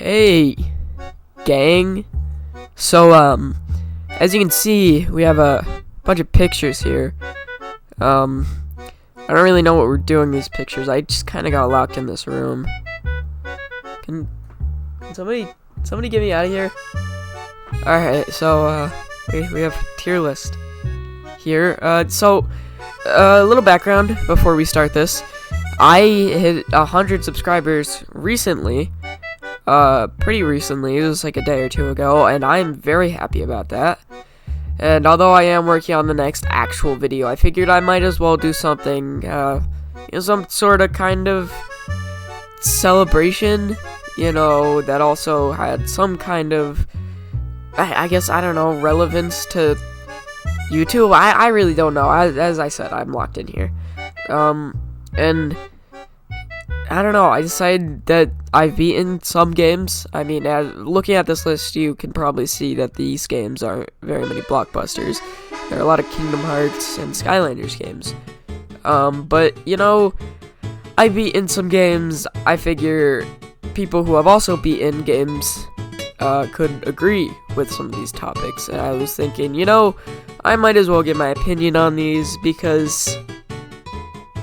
Hey, gang. So, as you can see, we have a bunch of pictures here. I don't really know what we're doing with these pictures. I just kind of got locked in this room. Can somebody get me out of here? Alright, so, we have a tier list here. So, a little background before we start this. I hit 100 subscribers recently. Pretty recently. It was like a day or two ago, and I'm very happy about that. And although I am working on the next actual video, I figured I might as well do something, some sort of kind of celebration, that also had some kind of, I guess, I don't know, relevance to YouTube. I really don't know. As I said, I'm locked in here. And I don't know, I decided that I've beaten some games. I mean, looking at this list, you can probably see that these games aren't very many blockbusters. There are a lot of Kingdom Hearts and Skylanders games. But, I've beaten some games. I figure people who have also beaten games could agree with some of these topics. And I was thinking, I might as well get my opinion on these because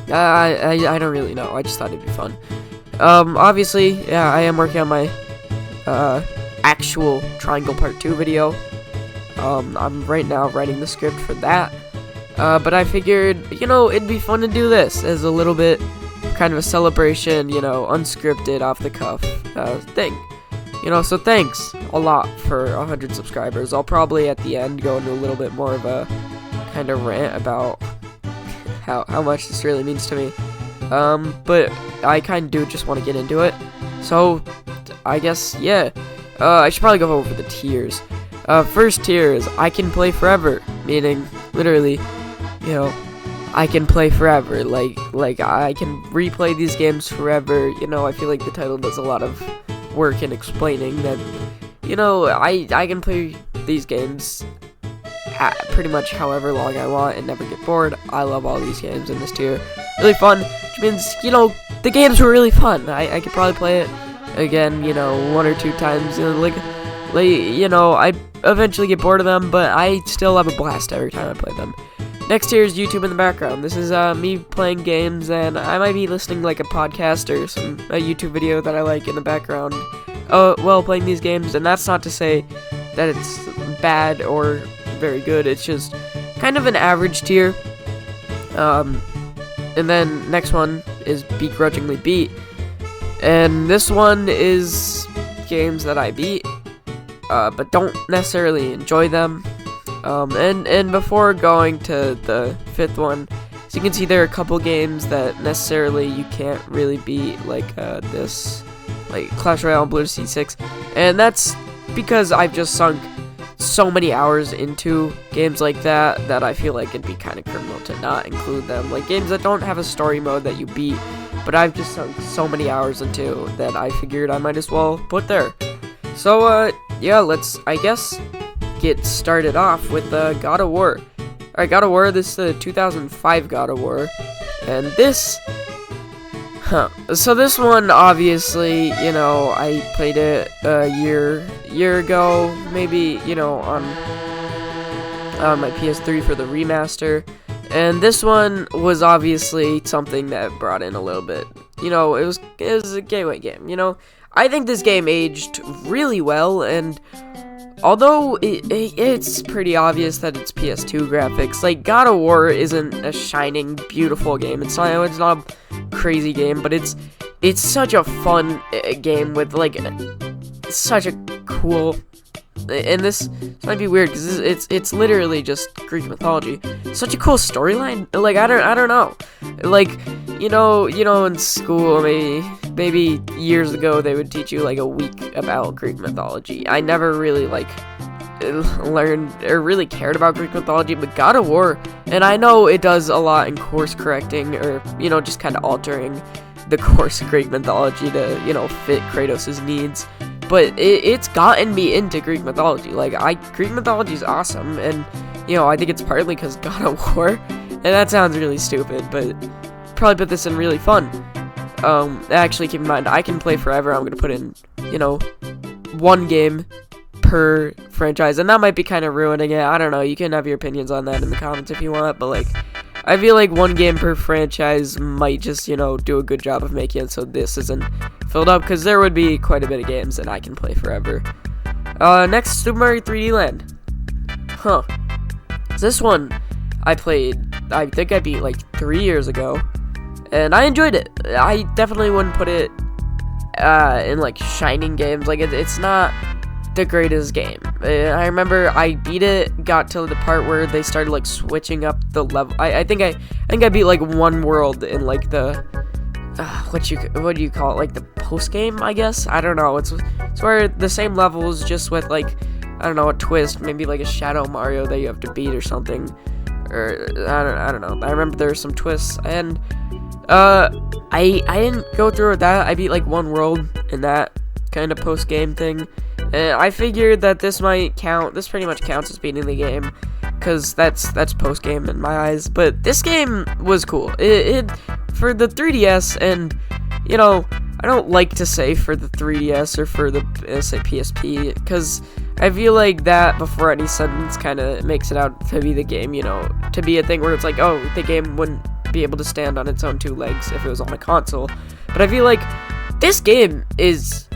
I don't really know. I just thought it'd be fun. Obviously, yeah, I am working on my actual Triangle Part 2 video. I'm right now writing the script for that. But I figured, it'd be fun to do this as a little bit kind of a celebration, unscripted, off the cuff thing. So thanks a lot for 100 subscribers. I'll probably at the end go into a little bit more of a kind of rant about how much this really means to me. But I kind of do just want to get into it. So, I guess, yeah. I should probably go over the tiers. First tier is I can play forever. Meaning, literally, I can play forever. Like I can replay these games forever. I feel like the title does a lot of work in explaining that, I can play these games pretty much however long I want and never get bored. I love all these games in this tier. Really fun, which means, the games were really fun. I could probably play it again, one or two times. I eventually get bored of them, but I still have a blast every time I play them. Next tier is YouTube in the background. This is me playing games, and I might be listening like a podcast or a YouTube video that I like in the background while playing these games. And that's not to say that it's bad or very good. It's just kind of an average tier. And then next one is Begrudgingly Beat, and this one is games that I beat, but don't necessarily enjoy them. And before going to the fifth one, as you can see, there are a couple games that necessarily you can't really beat, like Clash Royale and Blue Sea 6, and that's because I've just sunk so many hours into games like that I feel like it'd be kind of criminal to not include them. Like games that don't have a story mode that you beat, but I've just sunk so many hours into that I figured I might as well put there. So, yeah, let's, I guess, get started off with God of War. Alright, God of War, this is the 2005 God of War, and this... So this one, obviously, I played it a year ago, maybe, on my PS3 for the remaster, and this one was obviously something that brought in a little bit, it was a gateway game, I think this game aged really well, and although it's pretty obvious that it's PS2 graphics, like, God of War isn't a shining, beautiful game. It's not a crazy game, but it's such a fun game with, like, such a cool... And this might be weird, because it's literally just Greek mythology. Such a cool storyline. Like, I don't know. Like, in school, maybe years ago, they would teach you, like, a week about Greek mythology. I never really, learned or really cared about Greek mythology, but God of War, and I know it does a lot in course correcting, or, just kind of altering the course of Greek mythology to, fit Kratos' needs. But it's gotten me into Greek mythology. Greek mythology is awesome, and, I think it's partly because God of War, and that sounds really stupid, but probably put this in really fun. Actually, keep in mind, I can play forever. I'm gonna put in, one game per franchise, and that might be kind of ruining it. I don't know. You can have your opinions on that in the comments if you want, but like, I feel like one game per franchise might just, you know, do a good job of making it so this isn't filled up, because there would be quite a bit of games that I can play forever. Next, Super Mario 3D Land. This one I played, I think I beat like 3 years ago, and I enjoyed it. I definitely wouldn't put it in like shining games. Like it's not the greatest game. I remember I beat it, got to the part where they started like switching up the level. I think I beat like one world in like the what do you call it, like the post game, I guess. I don't know. It's where the same levels, just with like, I don't know, a twist, maybe like a Shadow Mario that you have to beat or something, or I don't know. I remember there were some twists, and I didn't go through with that. I beat like one world in that kind of post game thing, and I figured that this might count. This pretty much counts as beating the game, because that's post game in my eyes. But this game was cool. It for the 3DS, and you know, I don't like to say for the 3DS or for the say PSP, because I feel like that before any sentence kind of makes it out to be the game, you know, to be a thing where it's like, oh, the game wouldn't be able to stand on its own two legs if it was on a console. But I feel like this game is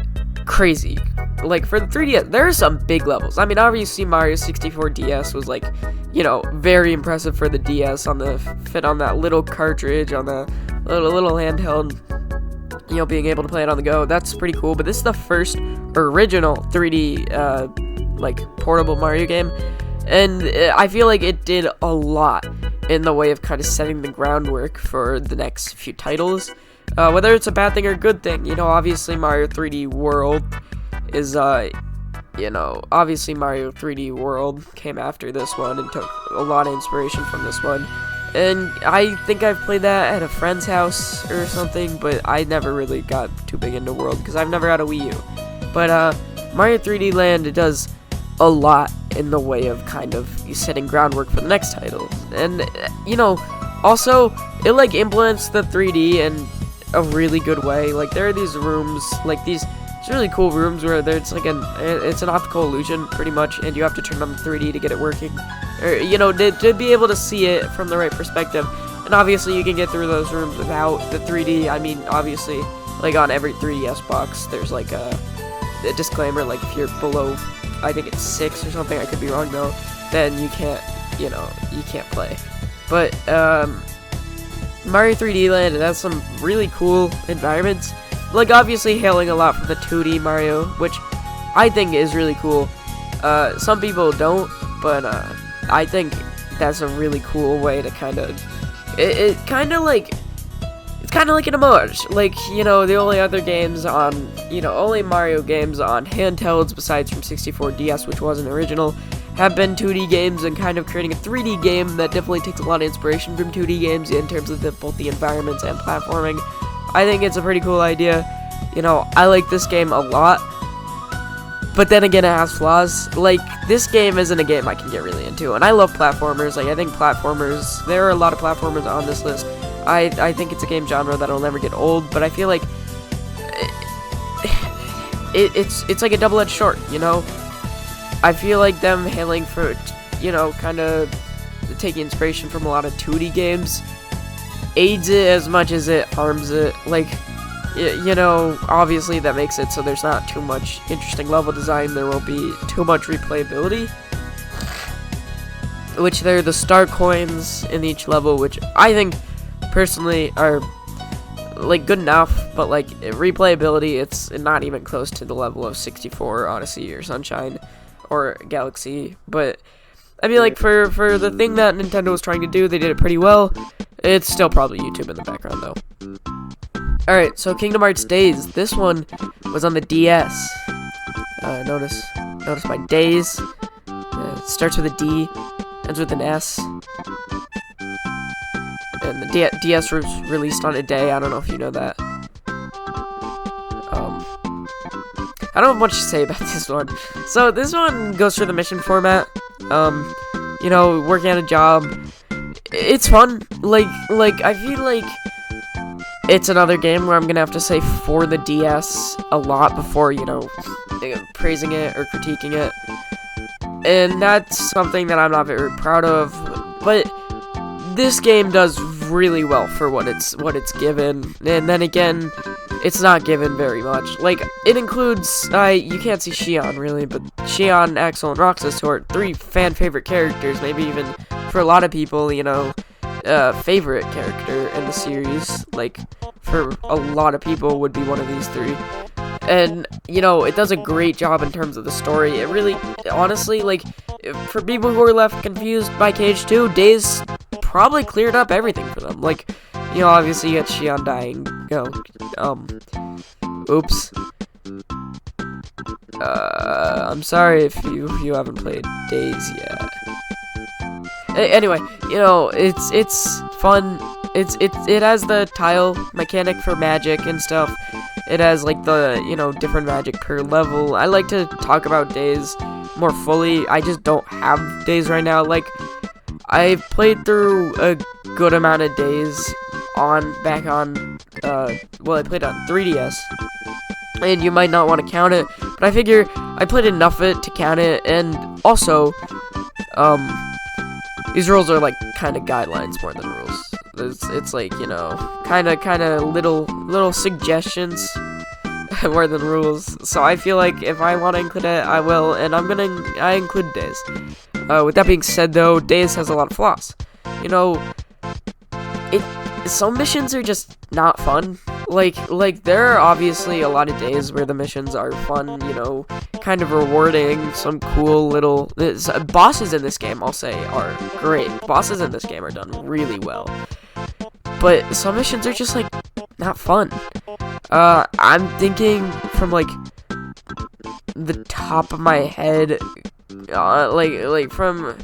crazy. Like, for the 3DS, there are some big levels. I mean, obviously Mario 64 DS was like, you know, very impressive for the DS on the fit on that little cartridge, on the little handheld, you know, being able to play it on the go. That's pretty cool. But this is the first original 3D like portable Mario game, and I feel like it did a lot in the way of kind of setting the groundwork for the next few titles, whether it's a bad thing or good thing. You know, obviously Mario 3D World is you know, obviously Mario 3D World came after this one and took a lot of inspiration from this one, and I think I've played that at a friend's house or something, but I never really got too big into World because I've never had a Wii U. But Mario 3D Land, it does a lot in the way of kind of setting groundwork for the next title, and you know, also it like implements the 3D in a really good way. Like, there are these rooms, like these really cool rooms where it's like it's an optical illusion pretty much, and you have to turn on the 3D to get it working, or you know, to be able to see it from the right perspective. And obviously you can get through those rooms without the 3D. I mean, obviously, like on every 3DS box there's like a disclaimer, like if you're below, I think it's 6 or something, I could be wrong though, then you can't, you know, you can't play. But Mario 3D Land, it has some really cool environments, like obviously hailing a lot from the 2D Mario, which I think is really cool. Some people don't, but I think that's a really cool way to kind of, it's kind of like an homage. Like, you know, the only other games on, you know, only Mario games on handhelds besides from 64 DS, which wasn't original, have been 2D games, and kind of creating a 3D game that definitely takes a lot of inspiration from 2D games in terms of both the environments and platforming. I think it's a pretty cool idea. You know, I like this game a lot, but then again, it has flaws. Like, this game isn't a game I can get really into, and I love platformers. Like, I think platformers, there are a lot of platformers on this list. I think it's a game genre that'll never get old, but I feel like it's like a double-edged sword, you know? I feel like them hailing for, you know, kind of taking inspiration from a lot of 2D games aids it as much as it harms it. Like, you know, obviously that makes it so there's not too much interesting level design, there won't be too much replayability, which there are the star coins in each level, which I think personally are like good enough, but like replayability, it's not even close to the level of 64, Odyssey, or Sunshine, or Galaxy. But I mean, like, for the thing that Nintendo was trying to do, they did it pretty well. It's still probably YouTube in the background though. Alright, so Kingdom Hearts Days. This one was on the DS. Notice my days. It starts with a D, ends with an S. And the DS was released on a day. I don't know if you know that. I don't have much to say about this one. So this one goes through the mission format. You know, working at a job. It's fun. Like I feel like it's another game where I'm gonna have to say for the DS a lot before, praising it or critiquing it. And that's something that I'm not very proud of, but this game does really well for what it's given. And then again, it's not given very much. Like, it includes, you can't see Xion really, but Xion, Axel, and Roxas, who are 3 fan favorite characters, maybe even for a lot of people, favorite character in the series. Like, for a lot of people would be one of these 3. And, it does a great job in terms of the story. It really, honestly, like, for people who are left confused by Cage 2, Days probably cleared up everything for them. Like, obviously you got Xion dying, oops. I'm sorry if you haven't played Days yet. Anyway, it's fun. It has the tile mechanic for magic and stuff. It has, like, the, different magic per level. I like to talk about Days more fully. I just don't have Days right now. Like, I've played through a good amount of Days back on, I played on 3DS. And you might not want to count it, but I figure I played enough of it to count it. And also, these rules are, like, kind of guidelines more than rules. It's like, kind of little suggestions more than rules. So I feel like if I want to include it, I will, and I include Days. With that being said, though, Days has a lot of flaws. Some missions are just not fun. Like there are obviously a lot of days where the missions are fun, kind of rewarding, some cool little bosses in this game, I'll say, are great. Bosses in this game are done really well. But some missions are just, like, not fun. I'm thinking from, like, the top of my head, from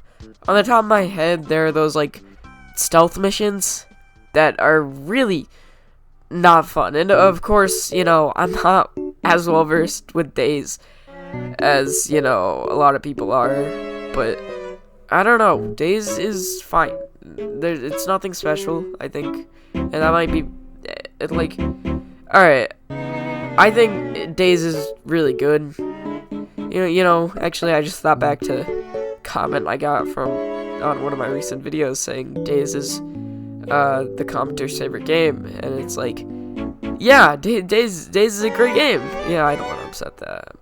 on the top of my head, there are those, like, stealth missions that are really not fun. And of course, I'm not as well versed with Days as, a lot of people are, but I don't know. Days is fine. It's nothing special, I think, and that might be, like, alright, I think Days is really good. Actually, I just thought back to a comment I got on one of my recent videos saying Days is the commenter's favorite game, and it's like, yeah, Days is a great game. Yeah, I don't want to upset that.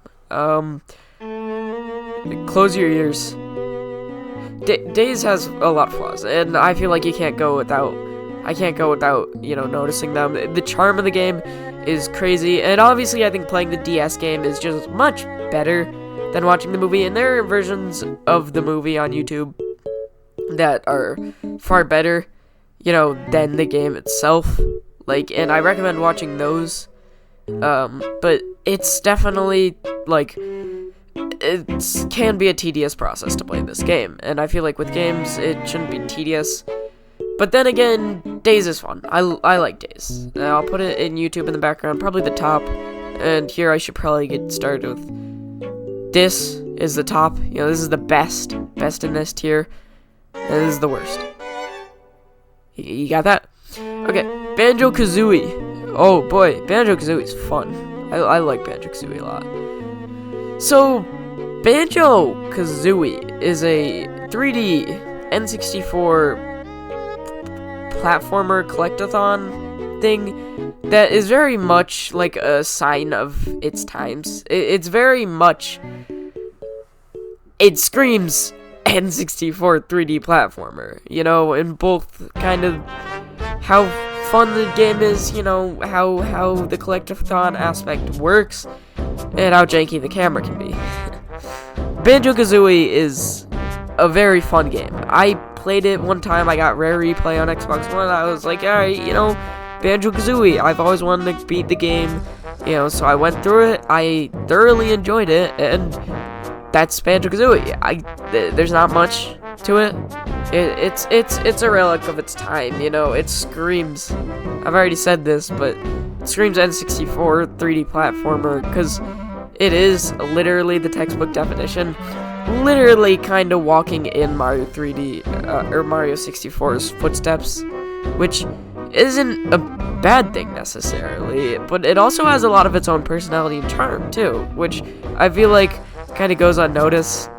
Close your ears. Days has a lot of flaws, and I feel like I can't go without, noticing them. The charm of the game is crazy, and obviously I think playing the DS game is just much better than watching the movie, and there are versions of the movie on YouTube that are far better, than the game itself. Like, and I recommend watching those, but it's definitely, like, it can be a tedious process to play this game, and I feel like with games, it shouldn't be tedious. But then again, Days is fun. I like Days. I'll put it in YouTube in the background, probably the top, and here I should probably get started with, this is the top, this is the best in this tier, and this is the worst. You got that? Okay, Banjo-Kazooie. Oh boy, Banjo-Kazooie is fun. I like Banjo-Kazooie a lot. So, Banjo-Kazooie is a 3D N64 platformer collectathon thing that is very much like a sign of its times. It's very much, it screams N64 3D platformer, in both kind of how fun the game is, how the collectathon aspect works, and how janky the camera can be. Banjo-Kazooie is a very fun game. I played it one time. I got Rare Replay on Xbox One. I was like, alright, Banjo-Kazooie. I've always wanted to beat the game, so I went through it. I thoroughly enjoyed it, and that's Banjo-Kazooie. There's not much to it. It's a relic of its time, it screams, I've already said this, but it screams N64 3D platformer, because it is literally the textbook definition, literally kind of walking in Mario 3D, or Mario 64's footsteps, which isn't a bad thing necessarily, but it also has a lot of its own personality and charm too, which I feel like kind of goes unnoticed.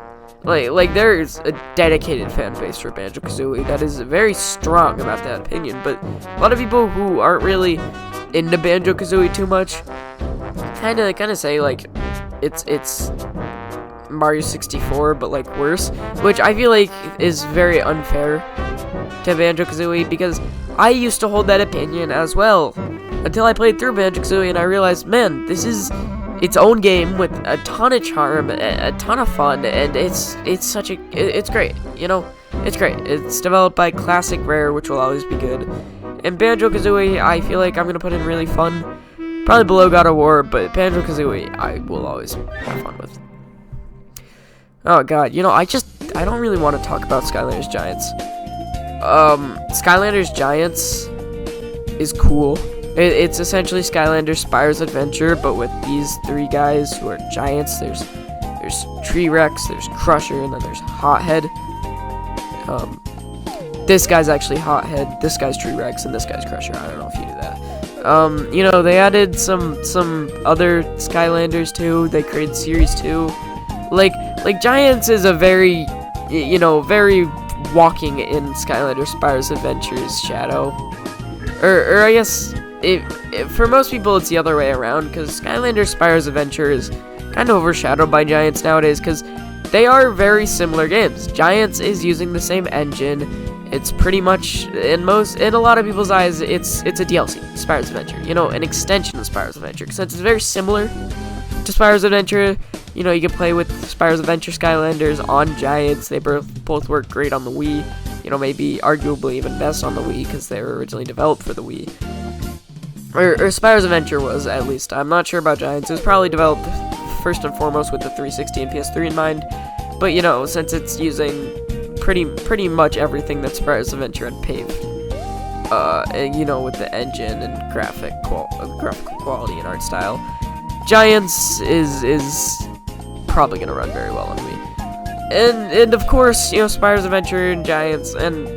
Like there's a dedicated fan base for Banjo-Kazooie that is very strong about that opinion, but a lot of people who aren't really into Banjo-Kazooie too much kind of say like it's Mario 64 but like worse, which I feel like is very unfair to Banjo-Kazooie, because I used to hold that opinion as well until I played through Banjo-Kazooie and I realized, man, this is its own game with a ton of charm, a ton of fun, and it's great, you know? It's great. It's developed by Classic Rare, which will always be good. And Banjo-Kazooie, I feel like I'm gonna put in really fun, probably below God of War, but Banjo-Kazooie I will always have fun with. Oh god, you know, I don't really want to talk about Skylanders Giants. Skylanders Giants is cool. It's essentially Skylanders Spyro's Adventure, but with these three guys who are giants. There's T-Rex, there's Crusher, and then there's Hothead. This guy's actually Hothead, this guy's T-Rex, and this guy's Crusher. I don't know if you knew that. You know, they added some other Skylanders too. They created Series 2. Like Giants is a very, you know, very walking in Skylanders Spyro's Adventure's shadow. Or I guess, for most people it's the other way around, because Skylanders Spyro's Adventure is kind of overshadowed by Giants nowadays, because they are very similar games. Giants is using the same engine. It's pretty much, in a lot of people's eyes, it's a DLC, Spyro's Adventure, you know, an extension of Spyro's Adventure, since it's very similar to Spyro's Adventure. You know, you can play with Spyro's Adventure Skylanders on Giants. They both work great on the Wii. You know, maybe arguably even best on the Wii, because they were originally developed for the Wii. Or Spyro's Adventure was, at least. I'm not sure about Giants. It was probably developed first and foremost with the 360 and PS3 in mind. But, you know, since it's using pretty much everything that Spyro's Adventure had paved, and, you know, with the engine and graphical quality and art style, Giants is probably gonna run very well on Wii. And of course, you know, Spyro's Adventure and Giants, and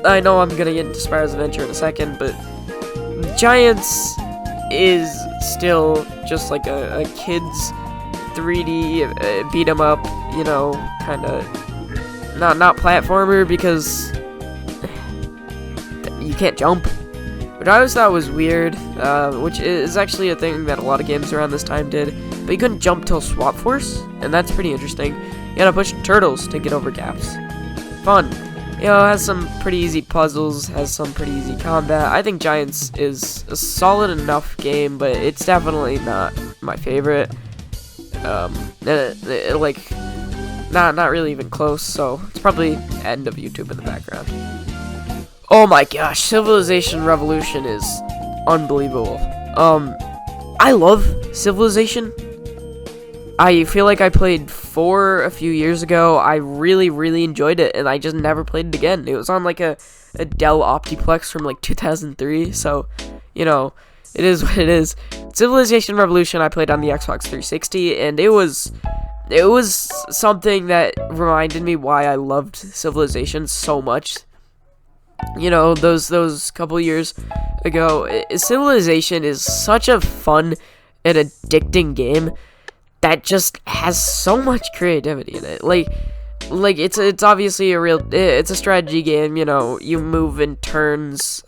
I know I'm gonna get into Spyro's Adventure in a second, but Giants is still just like a kid's 3D beat 'em up, you know, kind of not platformer, because you can't jump, which I always thought was weird, which is actually a thing that a lot of games around this time did. But you couldn't jump till Swap Force, and that's pretty interesting. You gotta push turtles to get over gaps. Fun. You know, it has some pretty easy puzzles, has some pretty easy combat. I think Giants is a solid enough game, but it's definitely not my favorite. Like, not really even close, so it's probably end of YouTube in the background. Oh my gosh, Civilization Revolution is unbelievable. I love Civilization. I feel like I played 4 a few years ago. I really enjoyed it, and I just never played it again. It was on like a Dell Optiplex from like 2003, so, you know, it is what it is. Civilization Revolution I played on the Xbox 360, and it was something that reminded me why I loved Civilization so much. You know, those couple years ago, Civilization is such a fun and addicting game that just has so much creativity in it. Like it's obviously it's a strategy game. You know, you move in turns.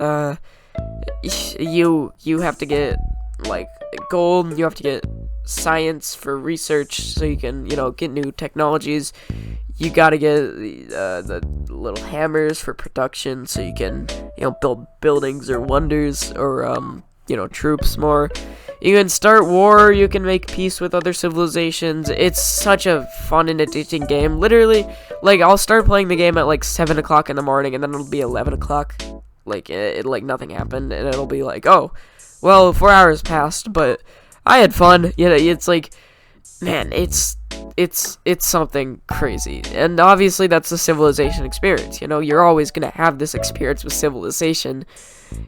You have to get like gold. You have to get science for research, so you can, you know, get new technologies. You gotta get the little hammers for production, so you can, you know, build buildings or wonders, or you know, troops more. You can start war, you can make peace with other civilizations. It's such a fun and addicting game. Literally, like, I'll start playing the game at like 7 o'clock in the morning, and then it'll be 11 o'clock. Like, like nothing happened, and it'll be like, oh, well, 4 hours passed, but I had fun. You know, it's like, man, it's something crazy. And obviously that's the Civilization experience. You know, you're always gonna have this experience with Civilization.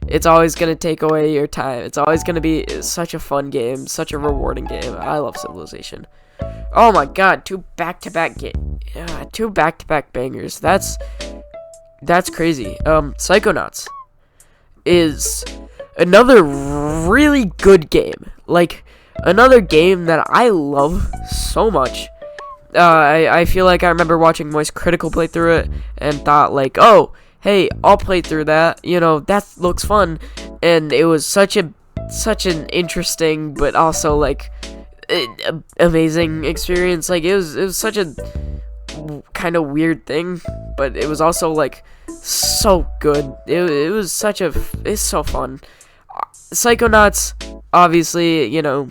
It's always gonna take away your time. It's always gonna be such a fun game, such a rewarding game. I love Civilization. Oh my god, 2 back-to-back bangers. That's crazy. Psychonauts is another really good game. Like, another game that I love so much. I feel like I remember watching Moist Critical play through it and thought, like, oh, hey, I'll play through that. You know, that looks fun. And it was such an interesting, but also, like, amazing experience. Like, it was such a kind of weird thing, but it was also, like, so good. It's so fun. Psychonauts, obviously, you know,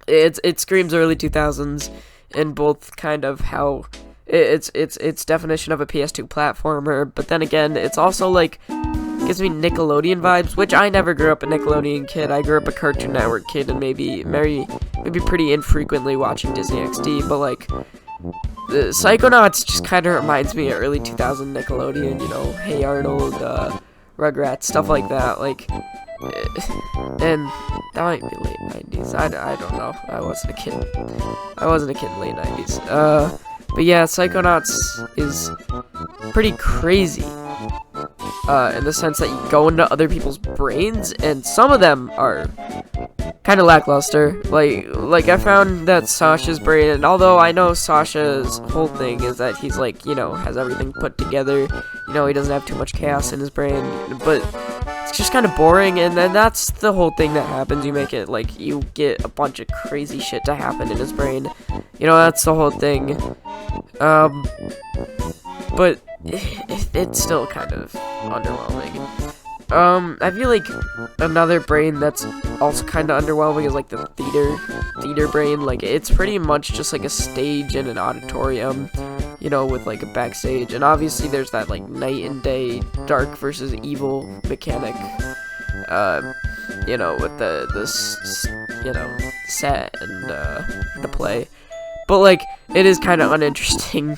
it screams early 2000s in both kind of how its definition of a PS2 platformer, but then again, it's also, like, gives me Nickelodeon vibes, which I never grew up a Nickelodeon kid. I grew up a Cartoon Network kid, and maybe pretty infrequently watching Disney XD, but, like, Psychonauts just kind of reminds me of early 2000 Nickelodeon, you know, Hey Arnold, Rugrats, stuff like that, like, and that might be late 90s, I don't know, I wasn't a kid in late 90s, but yeah, Psychonauts is pretty crazy, in the sense that you go into other people's brains, and some of them are kind of lackluster. Like I found that Sasha's brain, and although I know Sasha's whole thing is that he's, like, you know, has everything put together, you know, he doesn't have too much chaos in his brain, but it's just kind of boring, and then that's the whole thing that happens. You make it, like, you get a bunch of crazy shit to happen in his brain, you know, that's the whole thing, but it's still kind of underwhelming. I feel like another brain that's also kind of underwhelming is, like, the theater brain. Like, it's pretty much just, like, a stage in an auditorium, you know, with, like, a backstage, and obviously there's that, like, night and day, dark versus evil mechanic, you know, with the you know, set and, the play, but, like, it is kind of uninteresting.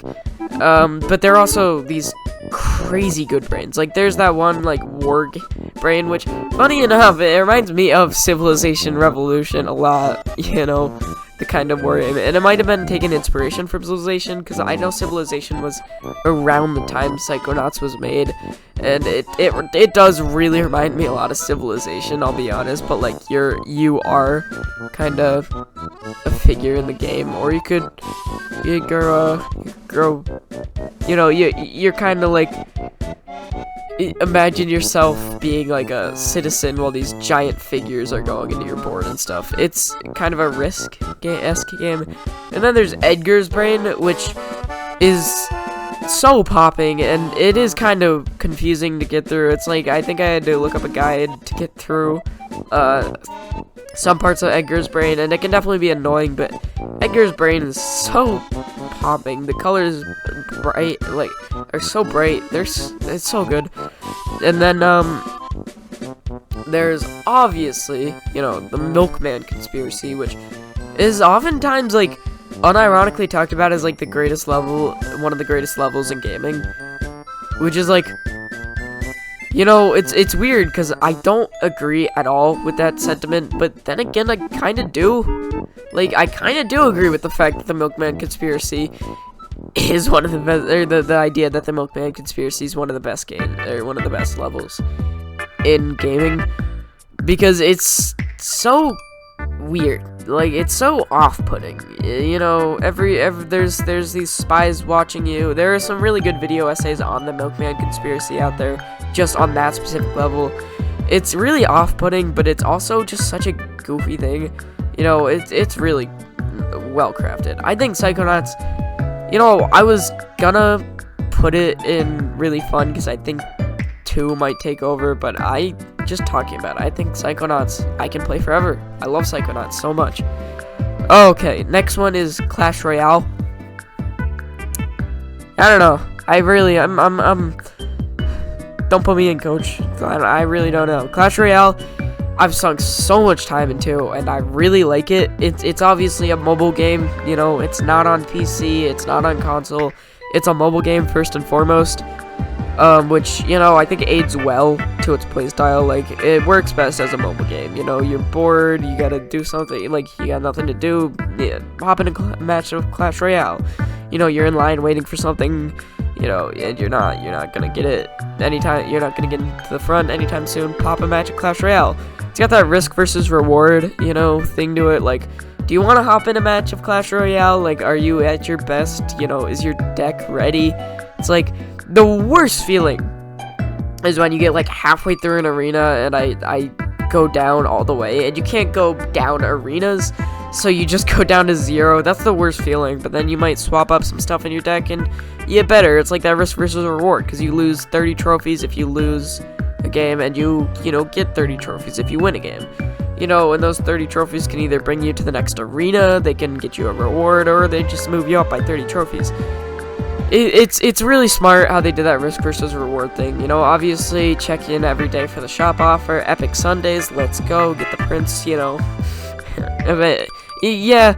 But there are also these crazy good brains. Like, there's that one, like, Warg brain, which, funny enough, it reminds me of Civilization Revolution a lot, you know, the kind of war, and it might have been taking inspiration from Civilization, because I know Civilization was around the time Psychonauts was made, and it does really remind me a lot of Civilization, I'll be honest, but, like, you are kind of a figure in the game, or you grow, you know, you're kind of, like, imagine yourself being, like, a citizen while these giant figures are going into your board and stuff. It's kind of a Risk-esque game. And then there's Edgar's Brain, which is so popping, and it is kind of confusing to get through. It's like, I think I had to look up a guide to get through some parts of Edgar's Brain, and it can definitely be annoying, but Edgar's Brain is so popping. The colors bright, like, are so bright. It's so good. And then there's obviously, you know, the Milkman Conspiracy, which is oftentimes, like, unironically talked about as, like, the greatest level, one of the greatest levels in gaming, which is, like, you know, it's weird, because I don't agree at all with that sentiment, but then again, I kind of do. Like, I kind of do agree with the fact that the Milkman Conspiracy is one of the best, or the idea that the Milkman Conspiracy is one of the best one of the best levels in gaming, because it's so weird. Like, it's so off-putting, you know, there's these spies watching you. There are some really good video essays on the Milkman Conspiracy out there, just on that specific level. It's really off-putting, but it's also just such a goofy thing, you know, it's really well-crafted. I think Psychonauts, you know, I was gonna put it in really fun, because I think 2 might take over, but just talking about it, I think Psychonauts, I can play forever. I love Psychonauts so much. Okay, next one is Clash Royale. I don't know. I'm don't put me in, coach. I really don't know. Clash Royale, I've sunk so much time into, and I really like it. It's obviously a mobile game, you know, it's not on PC, it's not on console. It's a mobile game first and foremost. Which, you know, I think aids well to its playstyle. Like, it works best as a mobile game, you know, you're bored, you gotta do something, like, you got nothing to do, yeah, hop in a match of Clash Royale, you know, you're in line waiting for something, you know, and you're not gonna get it anytime. You're not gonna get into the front anytime soon. Pop a match of Clash Royale. It's got that risk versus reward, you know, thing to it. Like, do you want to hop in a match of Clash Royale? Like, are you at your best? You know, is your deck ready? It's like the worst feeling is when you get like halfway through an arena and I go down all the way, and you can't go down arenas, so you just go down to 0. That's the worst feeling. But then you might swap up some stuff in your deck and you get better. It's like that risk versus reward, because you lose 30 trophies if you lose a game, and you know, get 30 trophies if you win a game. You know, and those 30 trophies can either bring you to the next arena, they can get you a reward, or they just move you up by 30 trophies. It's really smart how they did that risk versus reward thing. You know, obviously check in every day for the shop offer. Epic Sundays, let's go get the prints. You know, yeah,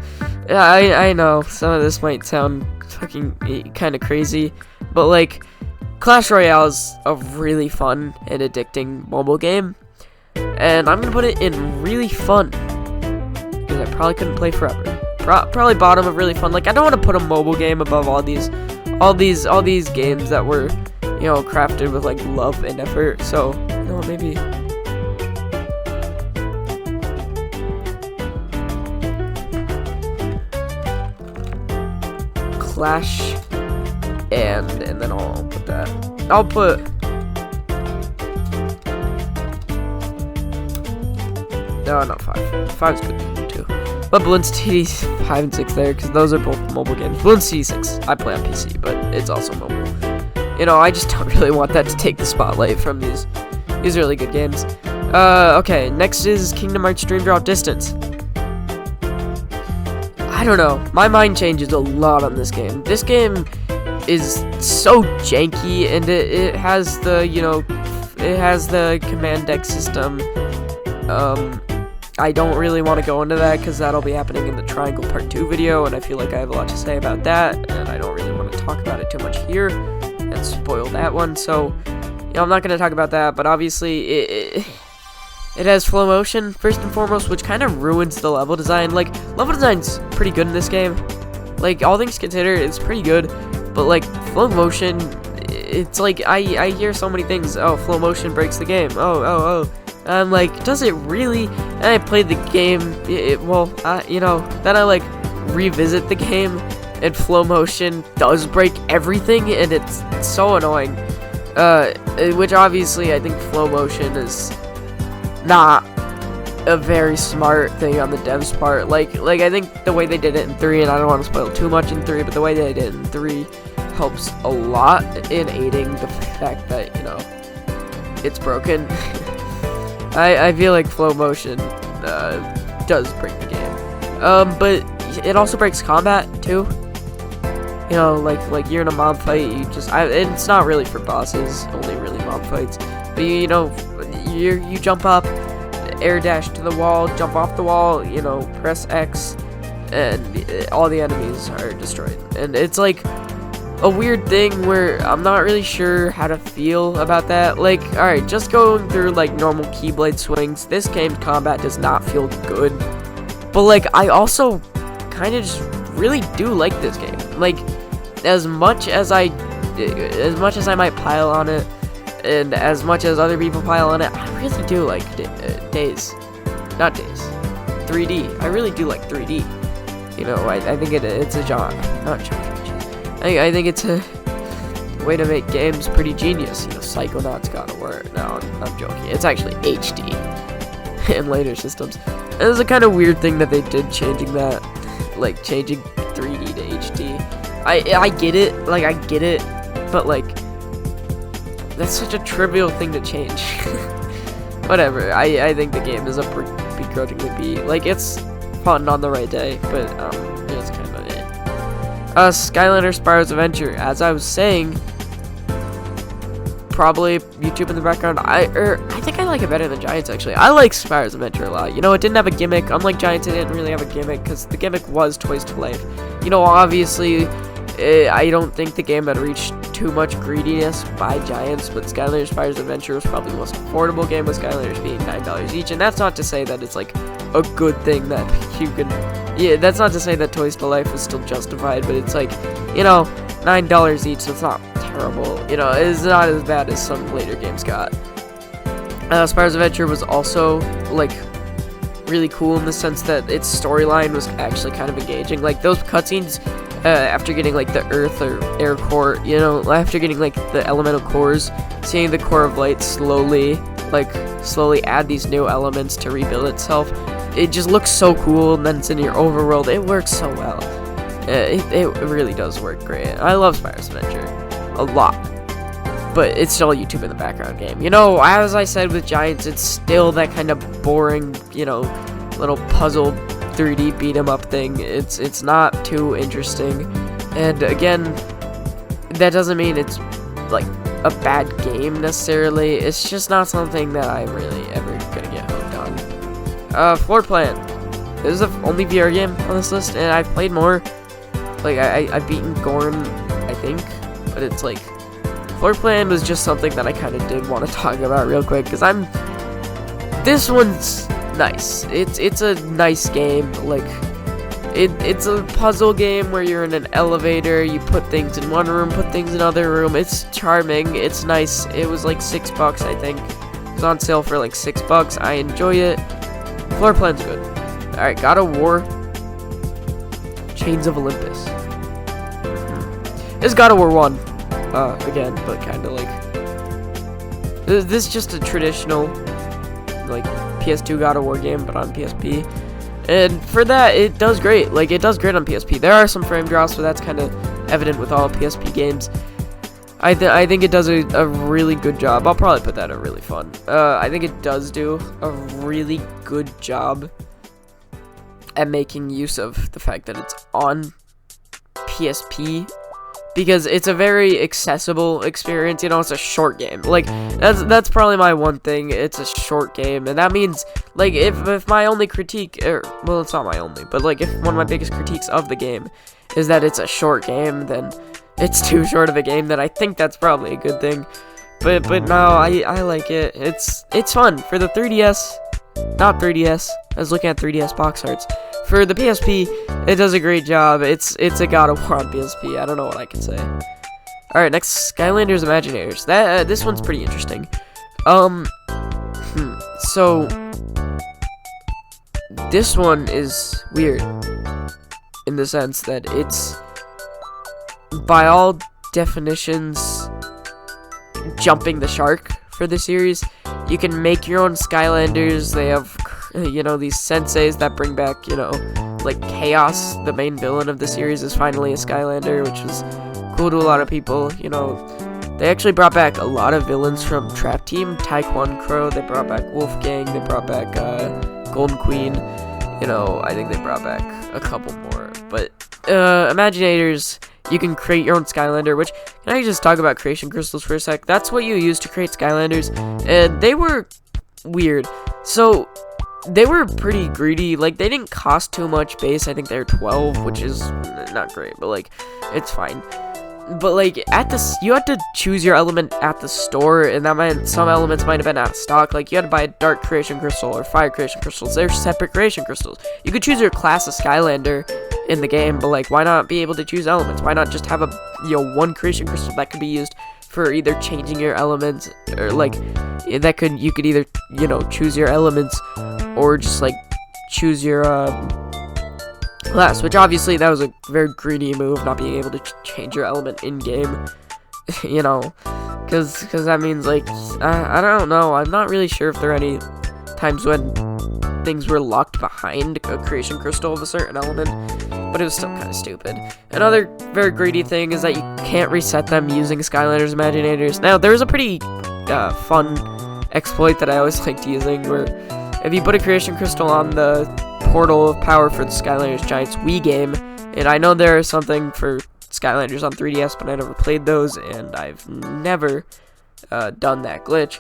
I know some of this might sound fucking kind of crazy, but like, Clash Royale is a really fun and addicting mobile game, and I'm gonna put it in really fun because I probably couldn't play forever. Probably bottom of really fun. Like, I don't want to put a mobile game above all these games that were, you know, crafted with like love and effort. So, you know, maybe Clash, and then I'll put that. I'll put no, not 5. 5's good too. But Balloon City 5 and 6 there, because those are both mobile games. Balloon City 6, I play on PC, but it's also mobile. You know, I just don't really want that to take the spotlight from these really good games. Okay, next is Kingdom Hearts Dream Drop Distance. I don't know, my mind changes a lot on this game. This game is so janky, and it has the, you know, it has the command deck system. I don't really want to go into that because that'll be happening in the Triangle Part 2 video, and I feel like I have a lot to say about that, and I don't really want to talk about it too much here and spoil that one. So, you know, I'm not going to talk about that, but obviously it has flow motion first and foremost, which kind of ruins the level design. Like, level design's pretty good in this game. Like, all things considered, it's pretty good, but like, flow motion, it's like, I hear so many things. Oh, flow motion breaks the game. Oh. I'm like, does it really? And I played the game, you know, then I like revisit the game, and flow motion does break everything, and it's so annoying. Which obviously I think flow motion is not a very smart thing on the devs' part. Like I think the way they did it in 3, and I don't want to spoil too much in 3, but the way they did it in 3 helps a lot in aiding the fact that, you know, it's broken. I feel like flow motion does break the game, but it also breaks combat too. You know, like you're in a mob fight, it's not really for bosses, only really mob fights. But you know, you jump up, air dash to the wall, jump off the wall, you know, press X, and all the enemies are destroyed. And it's like a weird thing where I'm not really sure how to feel about that. Like, alright, just going through like normal Keyblade swings, this game's combat does not feel good. But like, I also kind of just really do like this game. Like, as much as I might pile on it, and as much as other people pile on it, I really do like Days. Not Days. 3D. I really do like 3D. You know, I think it's a genre. Not genre. I think it's a way to make games pretty genius. You know, Psychonauts gotta work. No, I'm joking. It's actually HD in later systems. And it's a kind of weird thing that they did, changing that, like changing 3D to HD. I get it, like I get it, but like that's such a trivial thing to change. Whatever. I think the game is a begrudgingly B. Like, it's fun on the right day, but it's kind of it. Skylander Spyro's Adventure. As I was saying, probably YouTube in the background. I think I like it better than Giants, actually. I like Spyro's Adventure a lot. You know, it didn't have a gimmick. Unlike Giants, it didn't really have a gimmick because the gimmick was Toys to Life. You know, obviously, I don't think the game had reached too much greediness by Giants, but Skylanders Spyro's Adventure was probably the most affordable game, with Skylanders being $9 each. And that's not to say that it's like a good thing that you can. Yeah, that's not to say that Toys to Life was still justified, but it's like, you know, $9 each, so it's not terrible. You know, it's not as bad as some later games got. Spyro's Adventure was also, like, really cool in the sense that its storyline was actually kind of engaging. Like, those cutscenes, after getting, like, the Earth or Air Core, you know, after getting, like, the elemental cores, seeing the Core of Light slowly add these new elements to rebuild itself, it just looks so cool, and then it's in your overworld. It works so well. It really does work great. I love Spyro's Adventure a lot, but it's still a YouTube in the background game. You know, as I said with Giants, it's still that kind of boring, you know, little puzzle 3D beat 'em up thing. It's not too interesting, and again, that doesn't mean it's like a bad game necessarily. It's just not something that I'm really ever gonna get hooked on. Floor Plan. This is the only VR game on this list, and I've played more. Like, I've beaten Gorn, I think, but it's like, Floor Plan was just something that I kind of did want to talk about real quick, because this one's nice. It's a nice game. Like, it's a puzzle game where you're in an elevator, you put things in one room, put things in another room. It's charming, it's nice. It was like $6, I think. It was on sale for like $6. I enjoy it. Floor Plan's good. Alright, God of War. Chains of Olympus. This is God of War 1. Again, but kind of like... This is just a traditional, like, PS2 God of War game, but on PSP. And for that, it does great. Like, it does great on PSP. There are some frame drops, but that's kind of evident with all PSP games. I think it does a really good job. I'll probably put that at really fun. I think it does do a really good job at making use of the fact that it's on PSP, because it's a very accessible experience. You know, it's a short game. Like, that's probably my one thing. It's a short game, and that means, like, if my only critique, well, it's not my only, but like, if one of my biggest critiques of the game is that it's a short game, then it's too short of a game. Then I think that's probably a good thing. But no, I like it. It's fun for the 3DS, not 3DS. I was looking at 3DS box arts. For the PSP, it does a great job. It's a God of War on PSP. I don't know what I can say. Alright, next, Skylanders Imaginators. This one's pretty interesting. So this one is weird in the sense that it's, by all definitions, jumping the shark for the series. You can make your own Skylanders. They have, you know, these senseis that bring back, you know, like Chaos, the main villain of the series, is finally a Skylander, which was cool to a lot of people. You know, they actually brought back a lot of villains from Trap Team, Taekwon Crow, they brought back Wolfgang, they brought back Golden Queen, you know, I think they brought back a couple more. But Imaginators, you can create your own Skylander, which, can I just talk about creation crystals for a sec? That's what you use to create Skylanders, and they were weird. So, they were pretty greedy. Like, they didn't cost too much base. I think they're 12, which is not great, but, like, it's fine. But, like, you had to choose your element at the store, and that meant some elements might have been out of stock. Like, you had to buy a dark creation crystal or fire creation crystals. They're separate creation crystals. You could choose your class of Skylander in the game, but, like, why not be able to choose elements? Why not just have a, you know, one creation crystal that could be used for either changing your elements, or, like, you could either, you know, choose your elements, or just, like, choose your class, which obviously that was a very greedy move, not being able to change your element in game. You know, because that means, like, I don't know, I'm not really sure if there are any times when things were locked behind a creation crystal of a certain element, but it was still kind of stupid. Another very greedy thing is that you can't reset them using Skylanders Imaginators. Now, there's a pretty fun exploit that I always liked using, where if you put a creation crystal on the portal of power for the Skylanders Giants Wii game, and I know there is something for Skylanders on 3DS, but I never played those, and I've never done that glitch.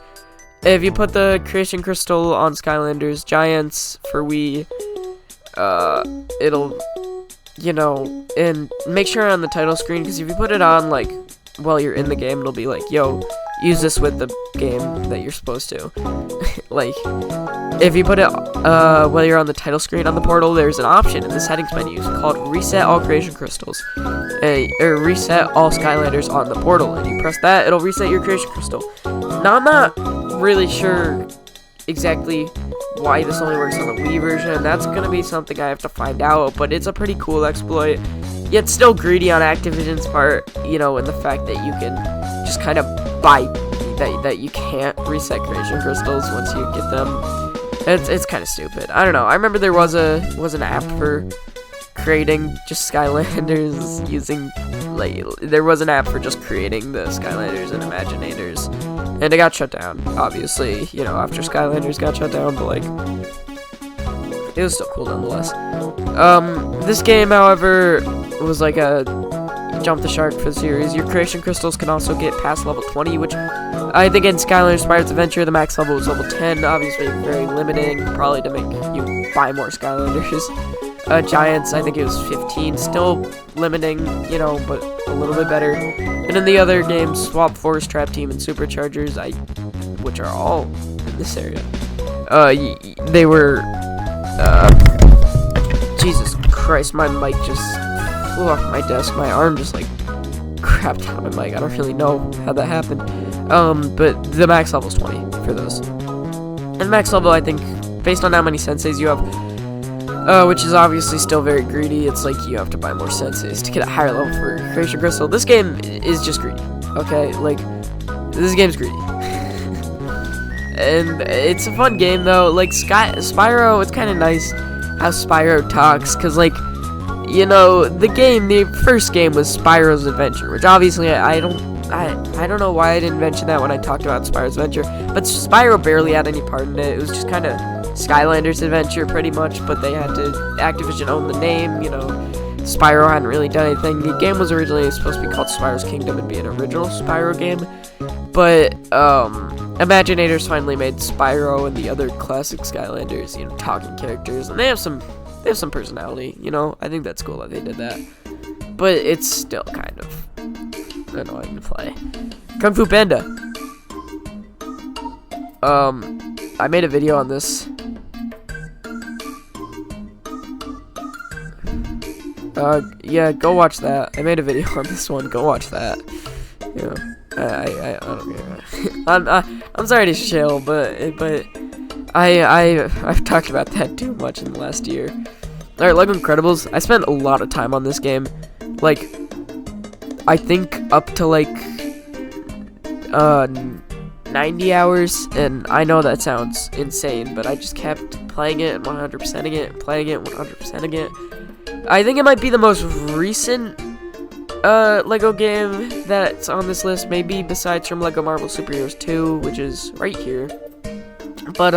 If you put the creation crystal on Skylanders Giants for Wii, it'll, you know, and make sure on the title screen, because if you put it on, like, while you're in the game, it'll be like, yo, use this with the game that you're supposed to. Like, if you put it while you're on the title screen on the portal, there's an option in the settings menu called Reset All Creation Crystals, or Reset All Skylanders on the portal, and you press that, it'll reset your creation crystal. Now, I'm not really sure exactly why this only works on the Wii version. That's gonna be something I have to find out, but it's a pretty cool exploit, yet still greedy on Activision's part, you know, in the fact that you can just kind of buy that you can't reset creation crystals once you get them. It's kind of stupid. I don't know. I remember there was an app for creating just Skylanders using, like, there was an app for just creating the Skylanders and Imaginators, and it got shut down, obviously, you know, after Skylanders got shut down, but, like, it was still cool nonetheless. This game, however, was like a jump the shark for the series. Your creation crystals can also get past level 20, which I think in Skylanders Spyro's Adventure, the max level was level 10, obviously very limiting, probably to make you buy more Skylanders. Giants, I think it was 15, still limiting, you know, but a little bit better. And in the other games, Swap Force, Trap Team, and Superchargers, which are all in this area, they were, Jesus Christ, my mic just flew off my desk, my arm just, like, crapped out my mic, I don't really know how that happened. But the max level is 20 for those. And max level, I think, based on how many senseis you have, which is obviously still very greedy. It's like you have to buy more senseis to get a higher level for creation crystal. This game is just greedy, okay? Like, this game's greedy. And it's a fun game, though. Like, Spyro, it's kind of nice how Spyro talks, because, like, you know, the first game was Spyro's Adventure, which obviously I don't know why I didn't mention that when I talked about Spyro's Adventure, but Spyro barely had any part in it. It was just kind of Skylanders Adventure, pretty much, but they had to, Activision owned the name, you know, Spyro hadn't really done anything. The game was originally supposed to be called Spyro's Kingdom and be an original Spyro game, but, Imaginators finally made Spyro and the other classic Skylanders, you know, talking characters, and they have some personality, you know. I think that's cool that they did that, but it's still kind of annoying to play. Kung Fu Panda. I made a video on this. Yeah, go watch that. I made a video on this one. Go watch that. Yeah, I don't care. I'm sorry to chill, but I've talked about that too much in the last year. Alright, Lego Incredibles. I spent a lot of time on this game. Like, I think up to like 90 hours, and I know that sounds insane, but I just kept playing it and 100%ing it, and playing it, 100%ing it. I think it might be the most recent Lego game that's on this list, maybe besides from Lego Marvel Super Heroes 2, which is right here. But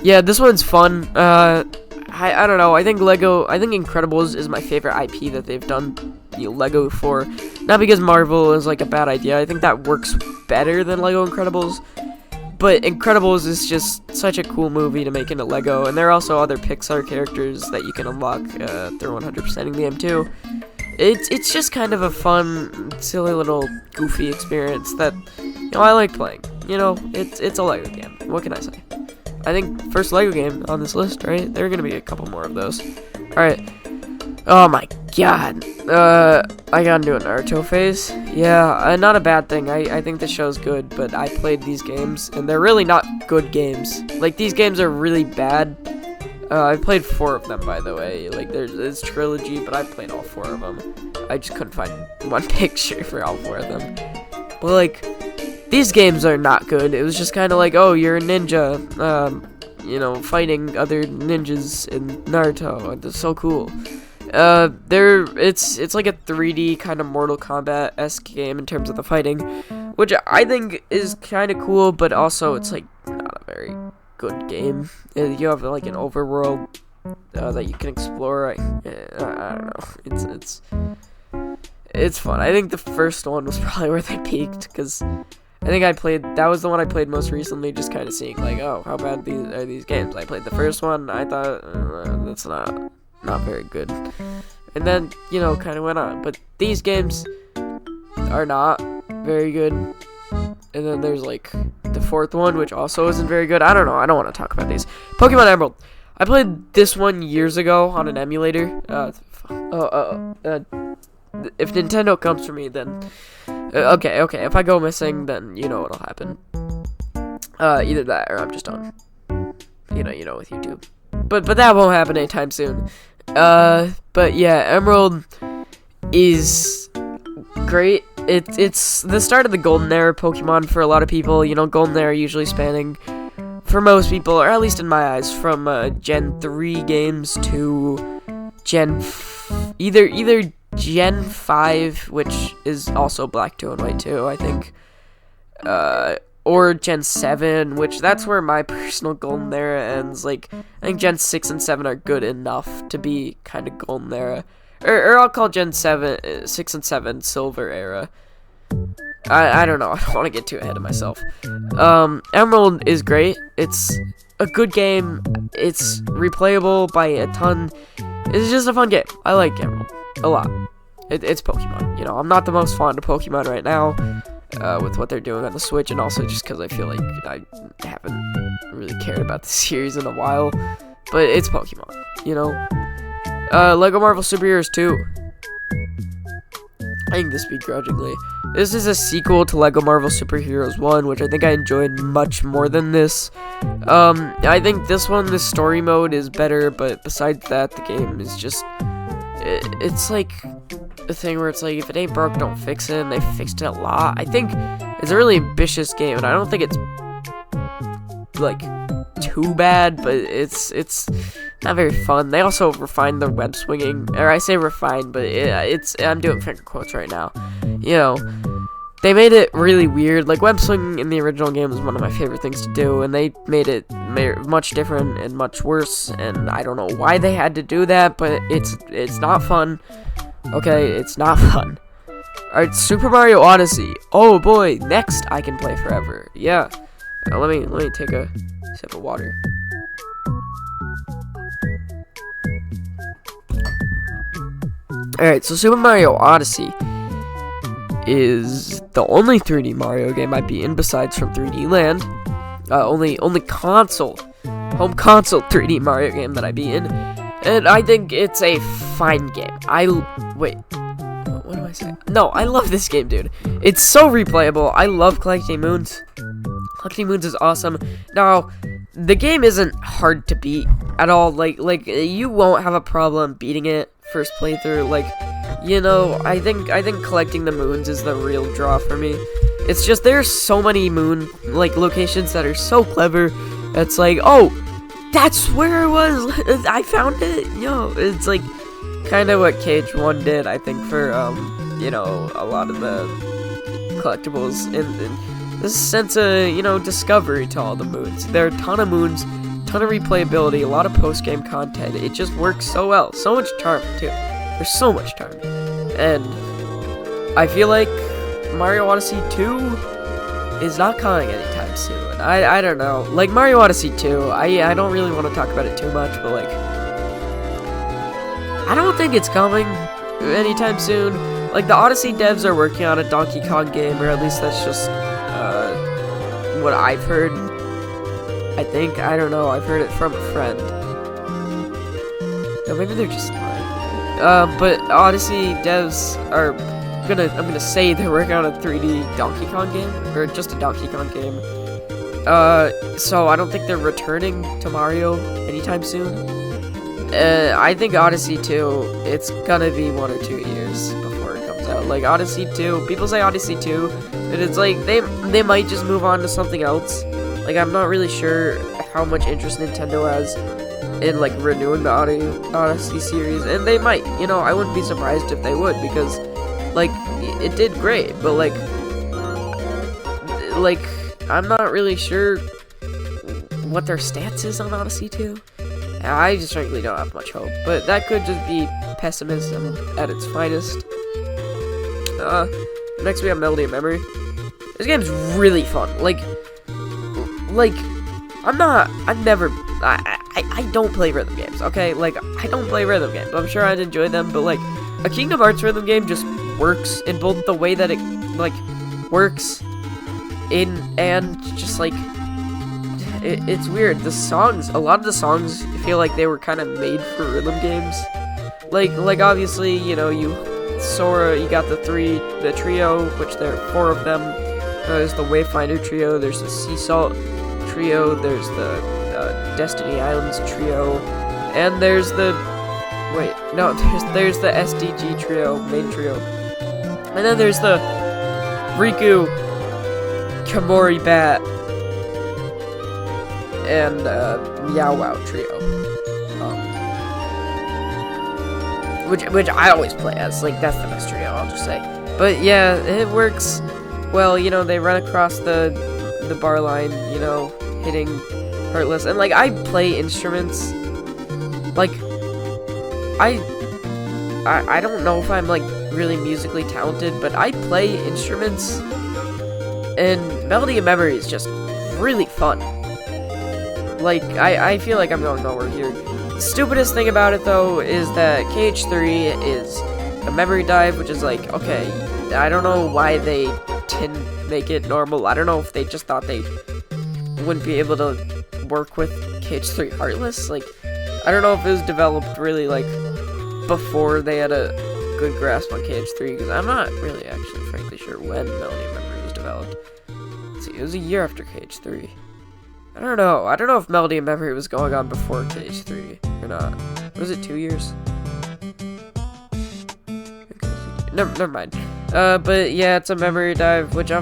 yeah, this one's fun. I don't know. I think Incredibles is my favorite IP that they've done, you know, Lego for. Not because Marvel is like a bad idea. I think that works better than Lego Incredibles. But Incredibles is just such a cool movie to make into Lego, and there are also other Pixar characters that you can unlock through 100%ing the game too. It's just kind of a fun, silly little goofy experience that, you know, I like playing. You know, it's a Lego game. What can I say? I think first Lego game on this list, right? There are gonna be a couple more of those. Alright. Oh my god. I got into a Naruto phase. Yeah, not a bad thing. I think the show's good, but I played these games, and they're really not good games. Like, these games are really bad. I played 4 of them, by the way. Like, there's trilogy, but I played all 4 of them. I just couldn't find one picture for all 4 of them. But, like, these games are not good. It was just kind of like, oh, you're a ninja, you know, fighting other ninjas in Naruto. That's so cool. It's like a 3D kind of Mortal Kombat-esque game in terms of the fighting, which I think is kind of cool, but also it's like not a very good game. You have like an overworld that you can explore. I don't know. It's fun. I think the first one was probably where they peaked, because I think that was the one I played most recently, just kind of seeing like, oh, how bad are these games. I played the first one. I thought that's not very good, and then, you know, kind of went on. But these games are not very good. and then there's like the fourth one, which also isn't very good. I don't know. I don't want to talk about these. Pokemon Emerald. I played this one years ago on an emulator. If Nintendo comes for me, then okay. If I go missing, then you know what'll happen. Either that or I'm just on, with YouTube. But that won't happen anytime soon. But yeah, Emerald is great. It's the start of the Golden Era Pokemon for a lot of people. Golden Era usually spanning, for most people, or at least in my eyes, from Gen 3 games to either Gen 5, which is also Black 2 and White 2, I think, or Gen 7, which that's where my personal Golden Era ends. Like, I think Gen 6 and 7 are good enough to be kind of Golden Era. Or I'll call Gen 6 and 7 Silver Era. I don't know. I don't want to get too ahead of myself. Emerald is great. It's a good game. It's replayable by a ton. It's just a fun game. I like Emerald a lot. It's Pokemon. I'm not the most fond of Pokemon right now, with what they're doing on the Switch, and also just because I feel like I haven't really cared about the series in a while. But it's Pokemon, Lego Marvel Super Heroes 2. I think this begrudgingly. This is a sequel to Lego Marvel Super Heroes 1, which I think I enjoyed much more than this. I think this story mode is better, but besides that, the game is just... It's like a thing where it's like, if it ain't broke, don't fix it, and they fixed it a lot. I think it's a really ambitious game, and I don't think it's, like, too bad, but it's not very fun. They also refined the web swinging, or I say refined, but I'm doing finger quotes right now. They made it really weird. Like, web swinging in the original game was one of my favorite things to do, and they made it much different and much worse, and I don't know why they had to do that, but it's not fun. Okay, it's not fun. Alright, Super Mario Odyssey. Oh boy, next I can play forever. Yeah. Let me take a sip of water. Alright, so Super Mario Odyssey is the only 3D Mario game I've been in besides from 3D Land. Only console, home console 3D Mario game that I've been in. And I think it's a fine game. Wait, what am I saying? No, I love this game, dude. It's so replayable. I love collecting moons. Collecting moons is awesome. Now, the game isn't hard to beat at all. Like you won't have a problem beating it first playthrough. I think collecting the moons is the real draw for me. It's just there's so many moon locations that are so clever. It's like, oh, that's where it was. I found it. It's like kind of what Cage 1 did, I think, for a lot of the collectibles and this sense of discovery to all the moons. There are a ton of moons, ton of replayability, a lot of post-game content. It just works so well. So much charm too. There's so much charm. And I feel like Mario Odyssey 2 is not coming anytime soon. I don't know. Like, Mario Odyssey 2, I don't really want to talk about it too much, but, I don't think it's coming anytime soon. Like, the Odyssey devs are working on a Donkey Kong game, or at least that's just, what I've heard. I think. I don't know. I've heard it from a friend. Or maybe they're just lying. But Odyssey devs are I'm gonna say they're working on a 3D Donkey Kong game, or just a Donkey Kong game. So I don't think they're returning to Mario anytime soon. I think Odyssey 2, it's gonna be 1 or 2 years before it comes out. Like, Odyssey 2, people say Odyssey 2, and it's like, they might just move on to something else. Like, I'm not really sure how much interest Nintendo has in, renewing the Odyssey series, and they might, I wouldn't be surprised if they would, because, it did great, but, I'm not really sure what their stance is on Odyssey 2. I just frankly don't have much hope, but that could just be pessimism at its finest. Next we have Melody of Memory. This game's really fun. I don't play rhythm games, okay? I don't play rhythm games. I'm sure I'd enjoy them, but, a Kingdom Hearts rhythm game just works in both the way that it, works and just like it's weird. The songs, a lot of the songs feel like they were kind of made for rhythm games. Like obviously, you know, Sora, you got the trio, which there are 4 of them. There's the Wayfinder trio, there's the Sea Salt trio, there's the Destiny Islands trio, and there's the there's the SDG trio, main trio, and then there's the Riku, Kamori Bat, and Meow Wow trio, which I always play as. Like, that's the best trio, I'll just say. But yeah, it works well. You know, they run across the bar line, you know, hitting Heartless, and like I play instruments. Like I don't know if I'm like really musically talented, but I play instruments, and Melody of Memory is just really fun. Like, I feel like I'm going nowhere here. The stupidest thing about it, though, is that KH3 is a memory dive, which is like, okay, I don't know why they didn't make it normal. I don't know if they just thought they wouldn't be able to work with KH3 Heartless. Like, I don't know if it was developed really, like, before they had a good grasp on KH3, because I'm not really actually frankly sure when Melody of Memory was developed. Let's see, it was a year after KH3. I don't know if Melody of Memory was going on before KH3 or not. Was it 2 years? Never mind. But yeah, it's a memory dive, which I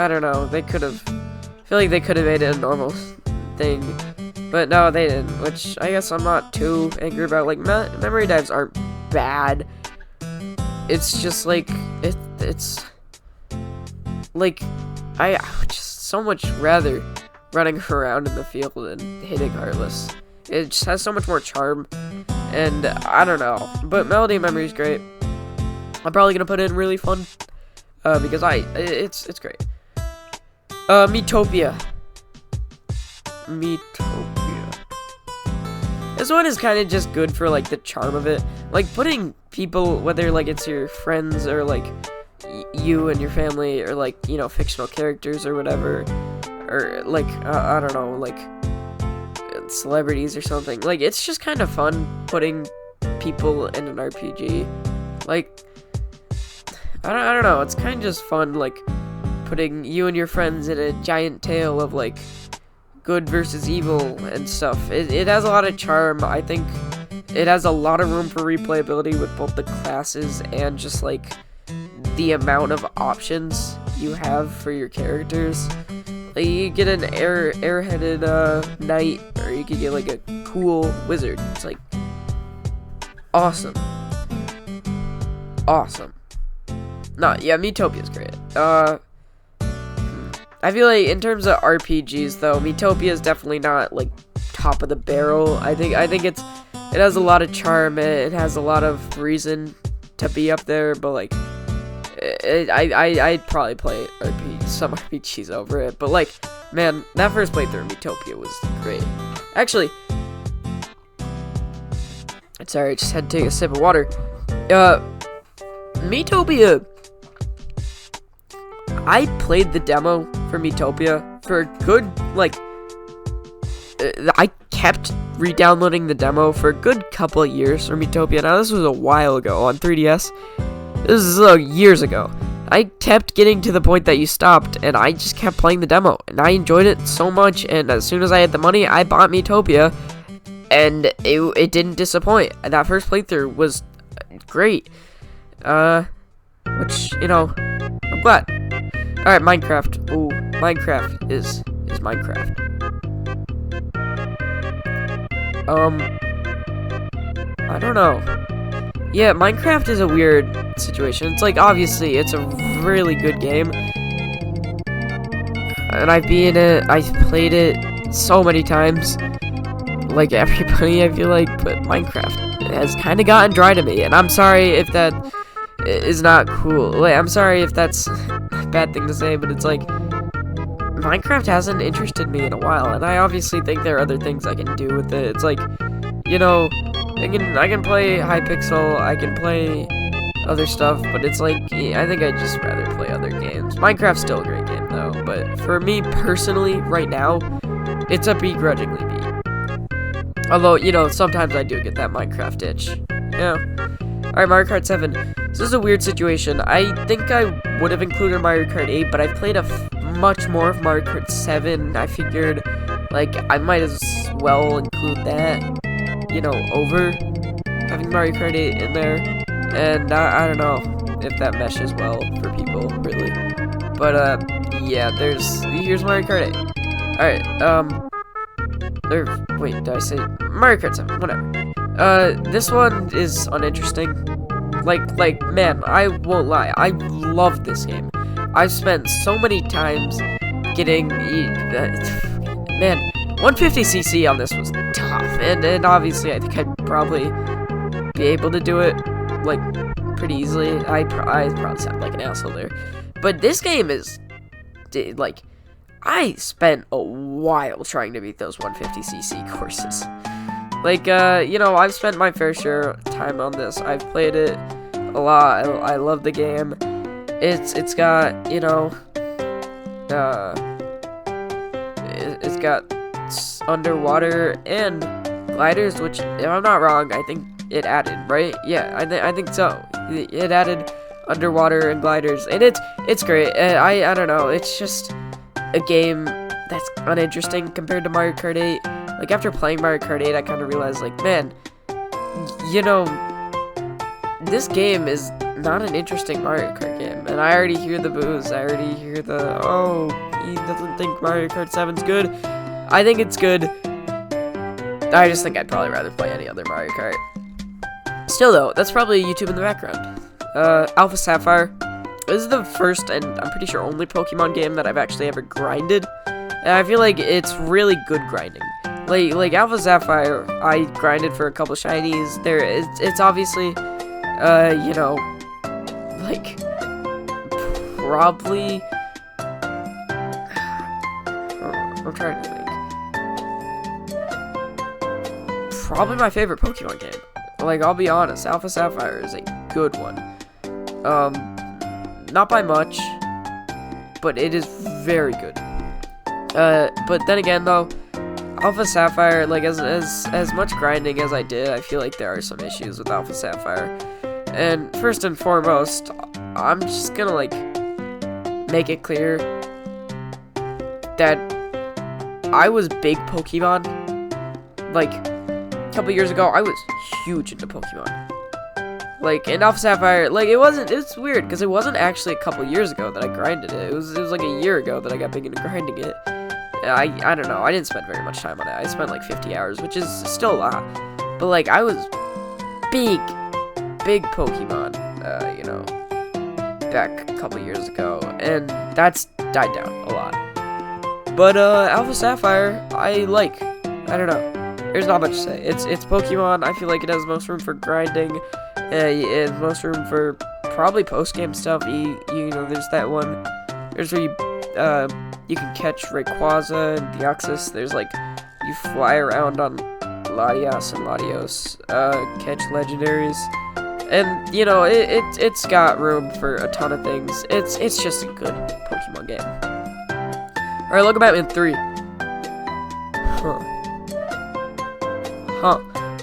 don't know, I feel like they could have made it a normal thing, but no, they didn't, which I guess I'm not too angry about. Like, memory dives aren't bad. It's just like, it's like, I would just so much rather running around in the field and hitting Heartless. It just has so much more charm, and I don't know, but Melody of Memory is great. I'm probably gonna put in really fun, because it's great. Miitopia. This one is kind of just good for like the charm of it, like putting people, whether like it's your friends or like you and your family, or like, you know, fictional characters or whatever, or like I don't know, like celebrities or something. Like, it's just kind of fun putting people in an RPG. Like, I don't know, it's kind of just fun, like putting you and your friends in a giant tale of like good versus evil and stuff. It has a lot of charm. I think it has a lot of room for replayability with both the classes and just like the amount of options you have for your characters. Like, you get an airheaded knight, or you could get like a cool wizard. It's like awesome. No, yeah, Miitopia's great. I feel like in terms of RPGs though, Miitopia is definitely not like top of the barrel. I think it has a lot of charm. It has a lot of reason to be up there, but like I'd probably play some RPGs over it. But like, man, that first playthrough of Miitopia was great. Actually, sorry, I just had to take a sip of water. Miitopia, I played the demo for Miitopia for a good, like, I kept re-downloading the demo for a good couple of years for Miitopia. Now, this was a while ago on 3DS. This is years ago. I kept getting to the point that you stopped, and I just kept playing the demo, and I enjoyed it so much, and as soon as I had the money, I bought Miitopia, and it didn't disappoint. That first playthrough was great. Which, you know, I'm glad. Alright, Minecraft. Ooh, Minecraft is Minecraft. I don't know. Yeah, Minecraft is a weird situation. It's like, obviously, it's a really good game. And I've played it so many times. Like everybody, I feel like, but Minecraft has kind of gotten dry to me. And I'm sorry if that is not cool. Like, I'm sorry if that's a bad thing to say, but it's like, Minecraft hasn't interested me in a while, and I obviously think there are other things I can do with it. It's like, you know, I can play Hypixel, I can play other stuff, but it's like, I think I'd just rather play other games. Minecraft's still a great game, though. but for me personally, right now, it's a begrudgingly beat. Although, you know, sometimes I do get that Minecraft itch. Yeah. Alright, Mario Kart 7. This is a weird situation. I think I would have included Mario Kart 8, but I played much more of Mario Kart 7. I figured, like, I might as well include that, you know, over having Mario Kart 8 in there. And I don't know if that meshes well for people, really. But, yeah, here's Mario Kart 8. Alright, wait, did I say Mario Kart 7? Whatever. This one is uninteresting. Like, man, I won't lie. I love this game. I've spent so many times getting, man, 150cc on this was tough. And obviously, I think I'd probably be able to do it, like, pretty easily. I probably sound like an asshole there. But this game is, like, I spent a while trying to beat those 150cc courses. Like, you know, I've spent my fair share of time on this. I've played it a lot. I love the game. It's got, you know, it's got underwater and gliders, which, if I'm not wrong, I think it added, right? Yeah, I think so. It added underwater and gliders, and it's great. I don't know. It's just a game that's uninteresting compared to Mario Kart 8. Like, after playing Mario Kart 8, I kind of realized, like, man, you know, this game is not an interesting Mario Kart game. And I already hear the boos. I already hear the, oh, he doesn't think Mario Kart 7's good. I think it's good. I just think I'd probably rather play any other Mario Kart. Still, though, that's probably YouTube in the background. Alpha Sapphire. This is the first, and I'm pretty sure only Pokemon game that I've actually ever grinded. And I feel like it's really good grinding. Like Alpha Sapphire, I grinded for a couple shinies. It's obviously, you know, like, probably, I'm trying to think. Probably my favorite Pokemon game. Like, I'll be honest, Alpha Sapphire is a good one. Not by much, but it is very good. But then again, though, Alpha Sapphire, like, as much grinding as I did, I feel like there are some issues with Alpha Sapphire. And first and foremost, I'm just gonna, like, make it clear that I was big Pokemon. Like, a couple years ago, I was huge into Pokemon. Like, in Alpha Sapphire, like, it's weird, because it wasn't actually a couple years ago that I grinded it. It was like a year ago that I got big into grinding it. I don't know, I didn't spend very much time on it. I spent like 50 hours, which is still a lot. But, like, I was big Pokemon, you know, back a couple years ago, and that's died down a lot. But, Alpha Sapphire, I don't know. There's not much to say. It's Pokemon. I feel like it has the most room for grinding, and most room for probably post-game stuff. You know, there's that one. There's where you can catch Rayquaza and Deoxys. There's, like, you fly around on Latias and Latios, catch legendaries. And, you know, it's got room for a ton of things. It's just a good Pokemon game. Alright, Lego Batman 3.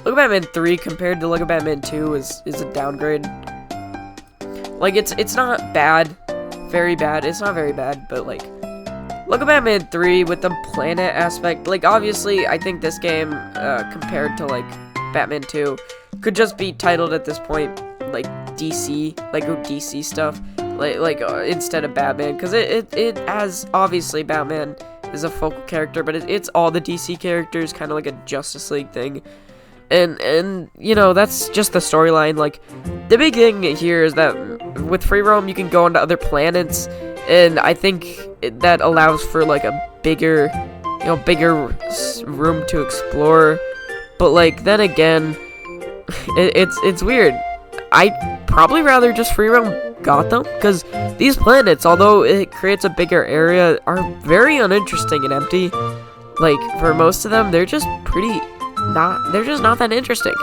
Lego Batman 3 compared to Lego Batman 2 is a downgrade. Like, it's not bad. Very bad. It's not very bad, but, like, Lego Batman 3 with the planet aspect, like, obviously, I think this game, compared to, like, Batman 2, could just be titled at this point, like, DC, Lego DC stuff, like instead of Batman, because it has, obviously, Batman is a focal character, but it's all the DC characters, kind of like a Justice League thing, and, you know, that's just the storyline. Like, the big thing here is that with free roam, you can go onto other planets, and I think that allows for, like, a bigger room to explore. But, like, then again, it's weird. I'd probably rather just free roam Gotham, because these planets, although it creates a bigger area, are very uninteresting and empty. Like, for most of them, they're just not that interesting.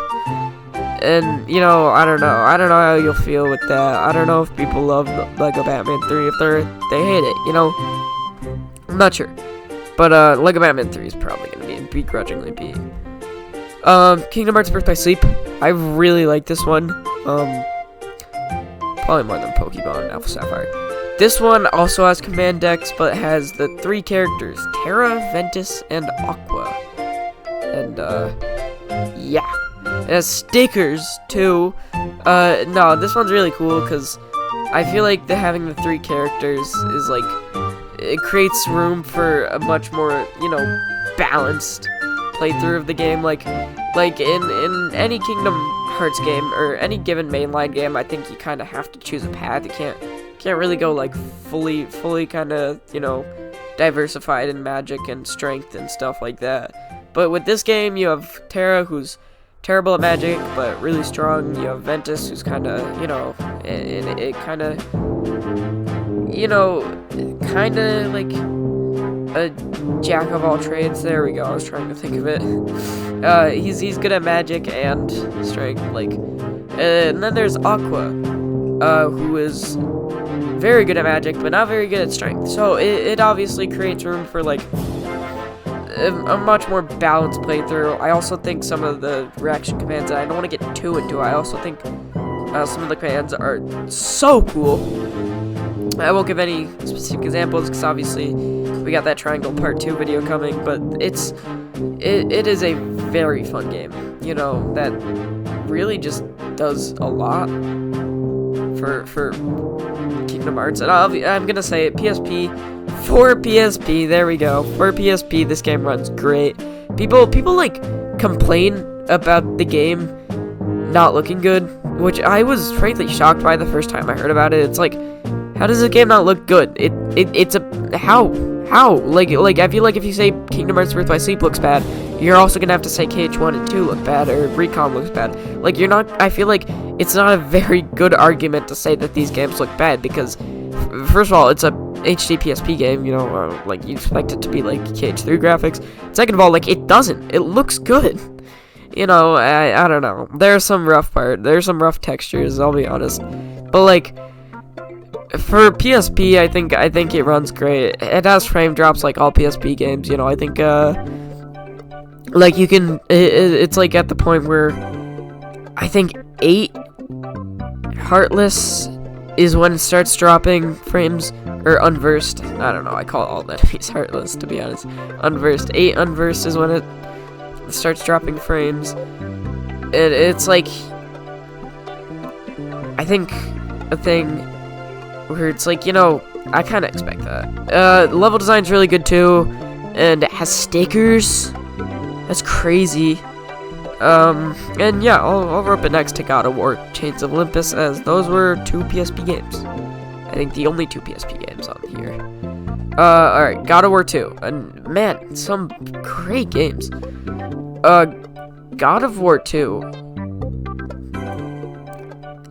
And, you know, I don't know how you'll feel with that. I don't know if people love Lego Batman 3, if they hate it, you know. I'm not sure. But Lego Batman 3 is probably gonna be begrudgingly beat. Kingdom Hearts Birth by Sleep. I really like this one. Probably more than Pokemon Alpha Sapphire. This one also has command decks, but has the 3 characters, Terra, Ventus, and Aqua. And, yeah. It has stickers, too. No, this one's really cool, because I feel like having the 3 characters is, like, it creates room for a much more, balanced playthrough of the game. Like in any Kingdom Hearts game, or any given mainline game, I think you kind of have to choose a path. You can't really go, like, fully kind of, diversified in magic and strength and stuff like that. But with this game, you have Terra, who's terrible at magic, but really strong. You have Ventus, who's kind of, it kind of, like a jack of all trades. There we go. I was trying to think of it. He's good at magic and strength, like. And then there's Aqua, who is very good at magic, but not very good at strength. So it obviously creates room for, like, a much more balanced playthrough. I also think some of the reaction commands, I don't want to get too into, I also think some of the commands are so cool. I won't give any specific examples, because obviously we got that Triangle Part 2 video coming, but it is a very fun game, that really just does a lot for Kingdom Hearts. And I'm gonna say it, PSP. For PSP, there we go. For PSP, this game runs great. People like complain about the game not looking good, which I was frankly shocked by the first time I heard about it. It's like, how does this game not look good? It's a how like I feel like if you say Kingdom Hearts Birth by Sleep looks bad, you're also gonna have to say KH1 and 2 look bad, or Recon looks bad. Like, you're not. I feel like it's not a very good argument to say that these games look bad, because first of all, it's a HD PSP game, like, you expect it to be like KH3 graphics. Second of all, like, it doesn't. It looks good. I don't know. There's some rough textures, I'll be honest. But, like, for PSP, I think it runs great. It has frame drops like all PSP games, I think, like, you can, it's like at the point where I think 8 Heartless is when it starts dropping frames, or Unversed. I don't know, I call all the enemies Heartless, to be honest. Unversed. 8 Unversed is when it starts dropping frames. And it's like, I think a thing where it's like, I kind of expect that. Level design's really good too, and it has stickers. That's crazy. And yeah, I'll rope it next to God of War Chains of Olympus, as those were 2 PSP games. I think the only 2 PSP games on here. Alright, God of War 2. And man, some great games. God of War 2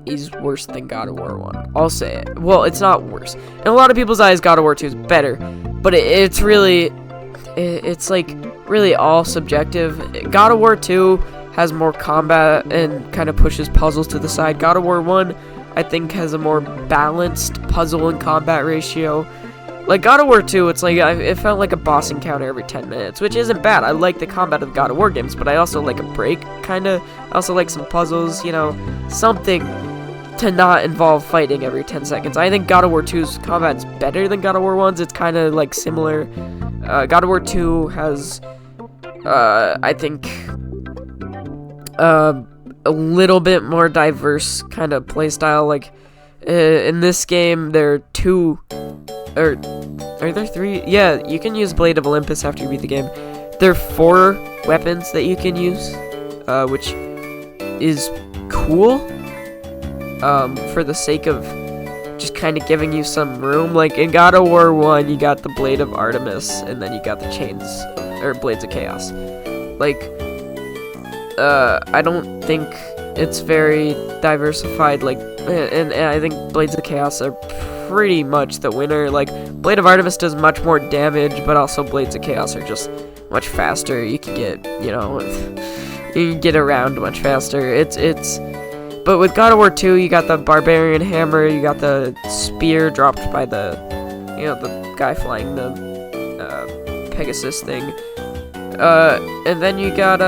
is worse than God of War 1. I'll say it. Well, it's not worse. In a lot of people's eyes, God of War 2 is better. But it's really, it's like really all subjective. God of War 2 has more combat and kind of pushes puzzles to the side. God of War 1, I think, has a more balanced puzzle and combat ratio. Like, God of War 2, it's like, it felt like a boss encounter every 10 minutes, which isn't bad. I like the combat of God of War games, but I also like a break, kinda. I also like some puzzles, something to not involve fighting every 10 seconds. I think God of War 2's combat's better than God of War 1's. It's kind of, like, similar. God of War 2 has, I think, a little bit more diverse kind of playstyle. Like, in this game, there are 2, or are there 3? Yeah, you can use Blade of Olympus after you beat the game. There are 4 weapons that you can use, which is cool, for the sake of just kind of giving you some room. Like, in God of War 1, you got the Blade of Artemis, and then you got the or Blades of Chaos. Like, I don't think it's very diversified, like, and I think Blades of Chaos are pretty much the winner. Like, Blade of Artemis does much more damage, but also Blades of Chaos are just much faster. You can get, you can get around much faster. But with God of War 2, you got the Barbarian Hammer, you got the spear dropped by the, the guy flying the Pegasus thing. And then you got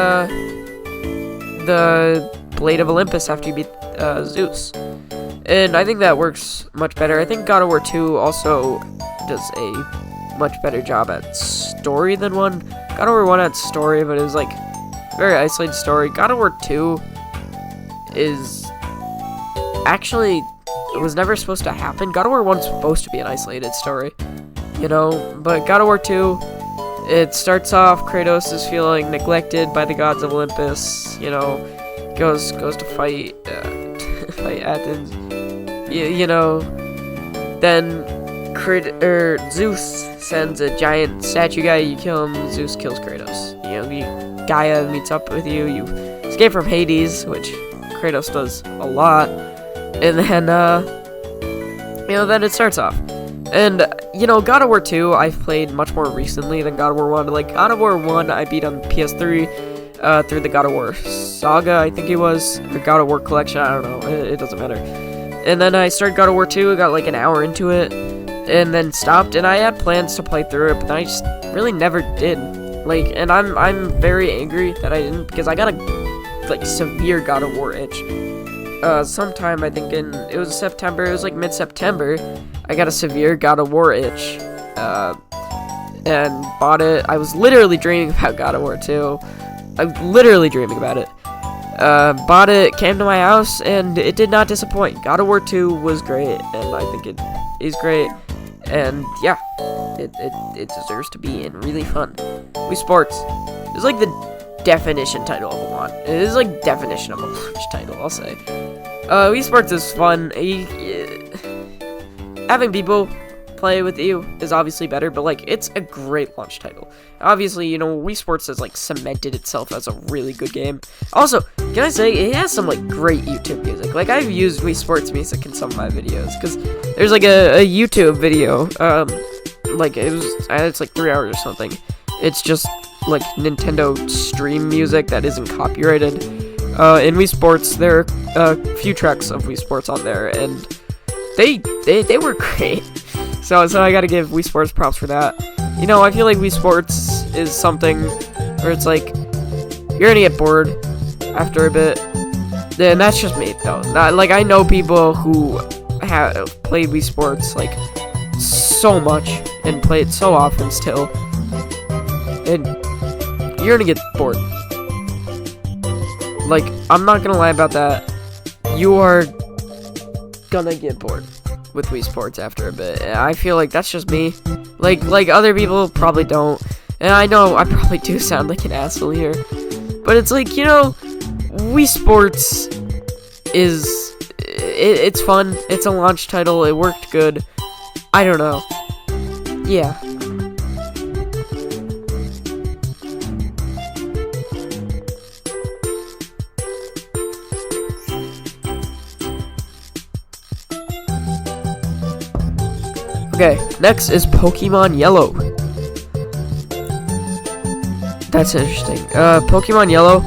the Blade of Olympus after you beat Zeus. And I think that works much better. I think God of War 2 also does a much better job at story than 1. God of War 1 had story, but it was like very isolated story. God of War 2 is actually, it was never supposed to happen. God of War 1's supposed to be an isolated story, you know, but God of War 2, it starts off, Kratos is feeling neglected by the gods of Olympus, you know, goes to fight fight Athens, you know, then Zeus sends a giant statue guy, you kill him, Zeus kills Kratos, you know, Gaia meets up with you, you escape from Hades, which Kratos does a lot, and then, you know, then it starts off. And, you know, God of War 2, I've played much more recently than God of War 1. Like, God of War 1, I beat on PS3 through the God of War Saga, I think it was, or God of War Collection, I don't know, it doesn't matter. And then I started God of War 2, got like an hour into it, and then stopped, and I had plans to play through it, but then I just really never did. Like, and I'm very angry that I didn't, because I got a, like, severe God of War itch. Sometime, I think it was September, it was like mid-September, I got a severe God of War itch, and bought it. I was literally dreaming about God of War 2, I was literally dreaming about it, bought it, came to my house, and it did not disappoint. God of War 2 was great, and I think it is great, and yeah, it deserves to be and really fun. Wii Sports is like the definition title of a launch. It is like definition of a launch title, I'll say. Wii Sports is fun. Having people play with you is obviously better, but like, it's a great launch title. Obviously, you know, Wii Sports has like cemented itself as a really good game. Also, can I say, it has some like great YouTube music. Like, I've used Wii Sports music in some of my videos, because there's like a YouTube video, like it's like 3 hours or something. It's just like Nintendo stream music that isn't copyrighted. In Wii Sports, there are a few tracks of Wii Sports on there, and they were great. So I gotta give Wii Sports props for that. You know, I feel like Wii Sports is something where it's like, you're gonna get bored after a bit. Then that's just me, though. Not, like, I know people who have played Wii Sports, like, so much, and play it so often still. And you're gonna get bored. Like, I'm not gonna lie about that. You are gonna get bored with Wii Sports after a bit. And I feel like that's just me. Like other people probably don't. And I know I probably do sound like an asshole here. But it's like, you know, Wii Sports is... It's fun. It's a launch title. It worked good. I don't know. Yeah. Okay, next is Pokemon Yellow. That's interesting. Pokemon Yellow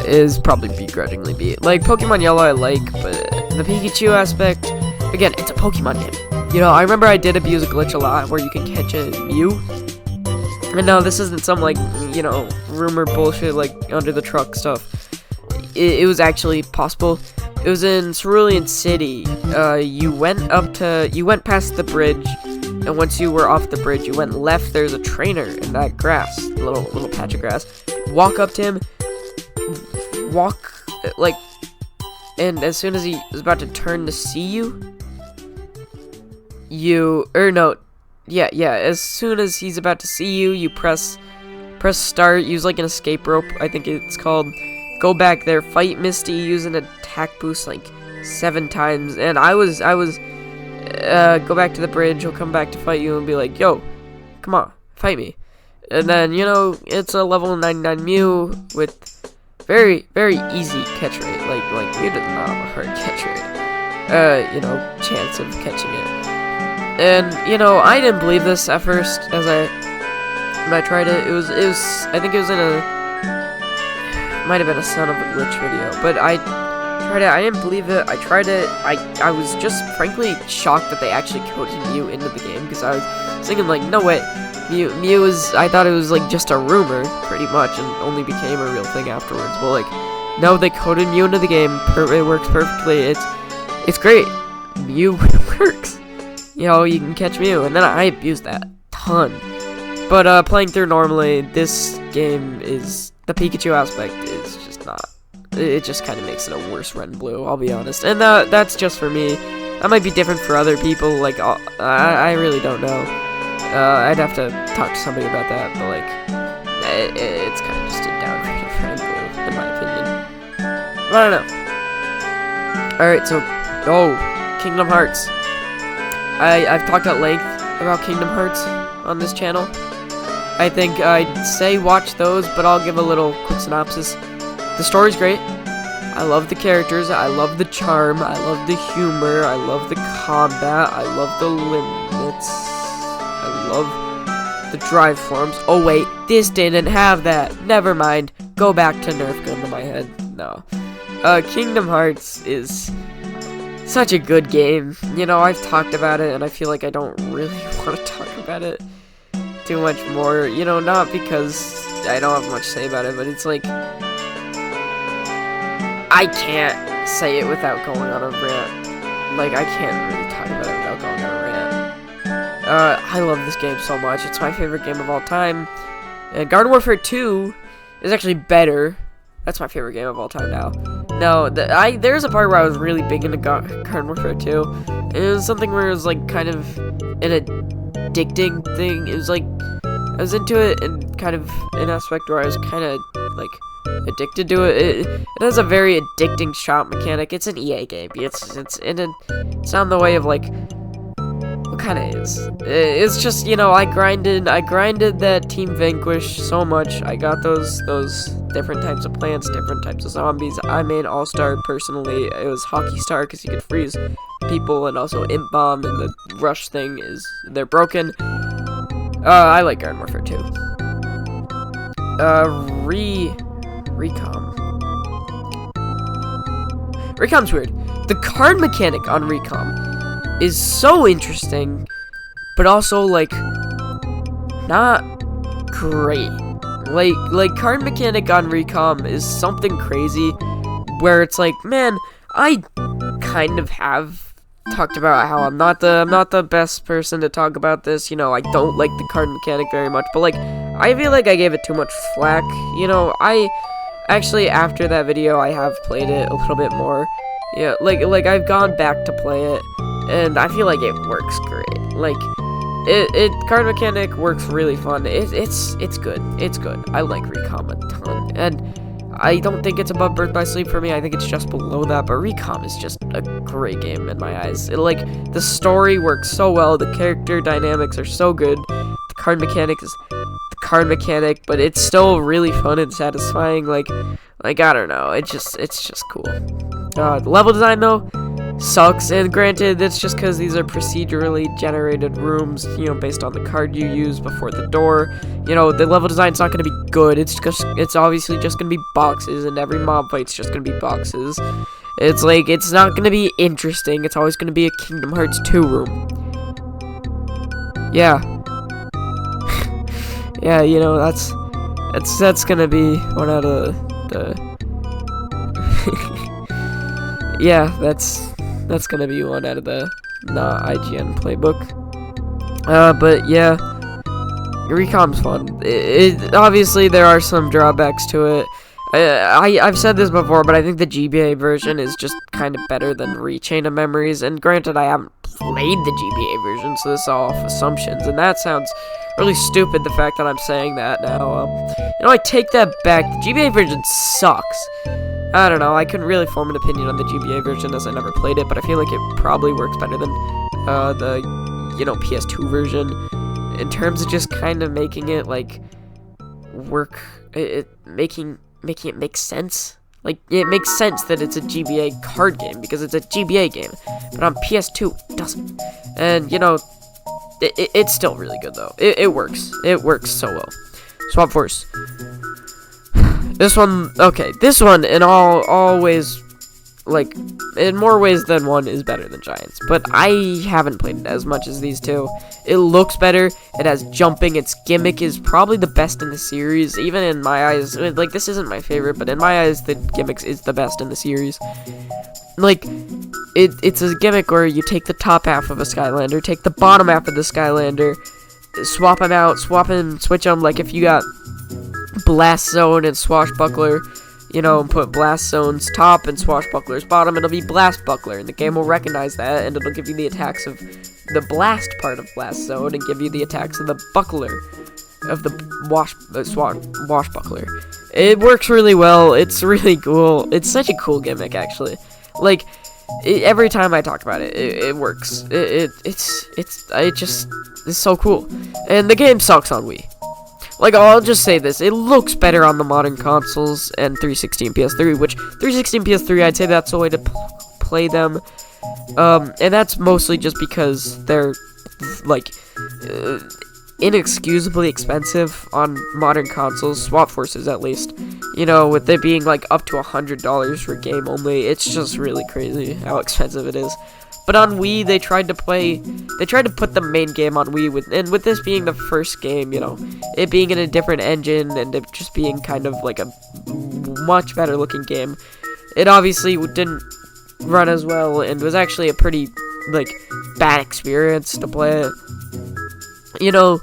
is probably begrudgingly beat. Like, Pokemon Yellow I like, but the Pikachu aspect, again, it's a Pokemon game. You know, I remember I did abuse a glitch a lot where you can catch a Mew. And no, this isn't some, like, you know, rumor bullshit, like, under the truck stuff. It was actually possible. It was in Cerulean City. You went past the bridge, and once you were off the bridge, you went left. There's a trainer in that grass, little patch of grass. Walk up to him, and as soon as he was about to turn to see you, as soon as he's about to see you, you press start, use like an escape rope, I think it's called. Go back there, fight Misty, use an attack boost like 7 times, and I was go back to the bridge, he'll come back to fight you and be like, yo, come on, fight me. And then, you know, it's a level 99 Mew with very, very easy catch rate. Like Mew does not have a hard catch rate. You know, chance of catching it. And, you know, I didn't believe this at first when I tried it. It was I think it was in might have been a Son of a Glitch video, but I tried it, I didn't believe it, I tried it, I was just frankly shocked that they actually coded Mew into the game, because I was thinking like, no way, Mew is, I thought it was like just a rumor, pretty much, and only became a real thing afterwards. But like, no, they coded Mew into the game. It works perfectly. It's great. Mew works. You know, you can catch Mew, and then I abuse that ton. But playing through normally, this game is, the Pikachu aspect is just not. It just kind of makes it a worse Red and Blue, I'll be honest. And that's just for me. That might be different for other people. Like, I really don't know. I'd have to talk to somebody about that, but like, it's kind of just a downgrade of Red and Blue, in my opinion. But I don't know. Alright, so, Kingdom Hearts. I've talked at length about Kingdom Hearts on this channel. I think I'd say watch those, but I'll give a little quick synopsis. The story's great. I love the characters. I love the charm. I love the humor. I love the combat. I love the limits. I love the drive forms. Oh wait, this didn't have that. Never mind. Go back to Nerf gun to my head. No. Kingdom Hearts is such a good game. You know, I've talked about it, and I feel like I don't really want to talk about it too much more. You know, not because I don't have much to say about it, but it's like, I can't say it without going on a rant. Like, I can't really talk about it without going on a rant. I love this game so much. It's my favorite game of all time. And Garden Warfare 2 is actually better. That's my favorite game of all time now. No, there's a part where I was really big into Garden Warfare 2. And it was something where it was, like, kind of an addicting thing. It was, like, I was into it in kind of an aspect where I was kind of, like, addicted to it. It has a very addicting shot mechanic. It's an EA game. It's not in the way of like, what kind of is? It's just, you know, I grinded that Team Vanquish so much. I got those different types of plants, different types of zombies. I made All-Star personally. It was Hockey Star because you could freeze people, and also Imp Bomb, and the Rush thing is they're broken. I like Garden Warfare 2. Recom's weird. The card mechanic on Recom is so interesting, but also, like, not great. Like card mechanic on Recom is something crazy, where it's like, man, I kind of have talked about how I'm not the best person to talk about this. You know, I don't like the card mechanic very much, but like, I feel like I gave it too much flack. You know, I actually, after that video, I have played it a little bit more. Yeah, like I've gone back to play it, and I feel like it works great. Like, card mechanic works really fun. It's good. It's good. I like Recom a ton, and I don't think it's above Birth by Sleep for me. I think it's just below that, but Recom is just a great game in my eyes. The story works so well, the character dynamics are so good, the card mechanic is the card mechanic, but it's still really fun and satisfying. Like I don't know, it's just cool. The level design though sucks, and granted, that's just because these are procedurally generated rooms, you know, based on the card you use before the door. You know, the level design's not going to be good. It's obviously just going to be boxes, and every mob fight's just going to be boxes. It's like, it's not going to be interesting. It's always going to be a Kingdom Hearts 2 room. Yeah. Yeah, you know, that's going to be one out of the yeah, that's gonna be one out of the not IGN playbook. But yeah, Recom's fun. Obviously there are some drawbacks to it. I've said this before, but I think the GBA version is just kind of better than Rechain of Memories. And granted, I haven't played the GBA version, so this is all off assumptions. And that sounds really stupid, the fact that I'm saying that now. You know, I take that back. The GBA version sucks. I don't know, I couldn't really form an opinion on the GBA version as I never played it, but I feel like it probably works better than the, you know, PS2 version, in terms of just kind of making it, like, work, making it make sense. Like, it makes sense that it's a GBA card game, because it's a GBA game, but on PS2, it doesn't. And, you know, it's still really good, though. It works. It works so well. Swap Force. This one, okay, this one in all ways like, in more ways than one, is better than Giants. But I haven't played it as much as these two. It looks better. It has jumping. Its gimmick is probably the best in the series. Even in my eyes, like, this isn't my favorite, but in my eyes, the gimmick is the best in the series. Like, it's a gimmick where you take the top half of a Skylander, take the bottom half of the Skylander, swap them out, switch them. Like, if you got Blast Zone and Swashbuckler, you know, put Blast Zone's top and Swashbuckler's bottom, it'll be Blast Buckler, and the game will recognize that, and it'll give you the attacks of the Blast part of Blast Zone, and give you the attacks of the Buckler, of the Swashbuckler. It works really well. It's really cool. It's such a cool gimmick, actually. Like, every time I talk about it, it works. It's so cool. And the game sucks on Wii. Like, I'll just say this, it looks better on the modern consoles and 360 and PS3, which 360 and PS3, I'd say that's the way to play them. And that's mostly just because they're, like, inexcusably expensive on modern consoles, Swap Forces at least. You know, with it being, like, up to $100 for game only, it's just really crazy how expensive it is. But on Wii, they tried to put the main game on Wii, with this being the first game, you know, it being in a different engine, and it just being kind of like a much better looking game, it obviously didn't run as well, and was actually a pretty, like, bad experience to play it, you know.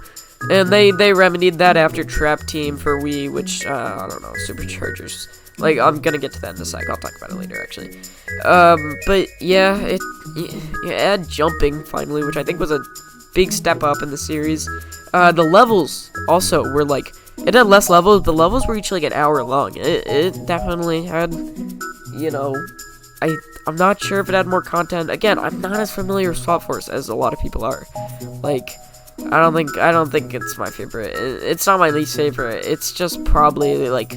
And they remedied that after Trap Team for Wii, which, I don't know, Superchargers. Like, I'm gonna get to that in a sec. I'll talk about it later, actually. But yeah, it had jumping finally, which I think was a big step up in the series. The levels also were like, it had less levels, but the levels were each like an hour long. It definitely had, you know, I'm not sure if it had more content. Again, I'm not as familiar with Swap Force as a lot of people are. Like, I don't think it's my favorite. It's not my least favorite. It's just probably like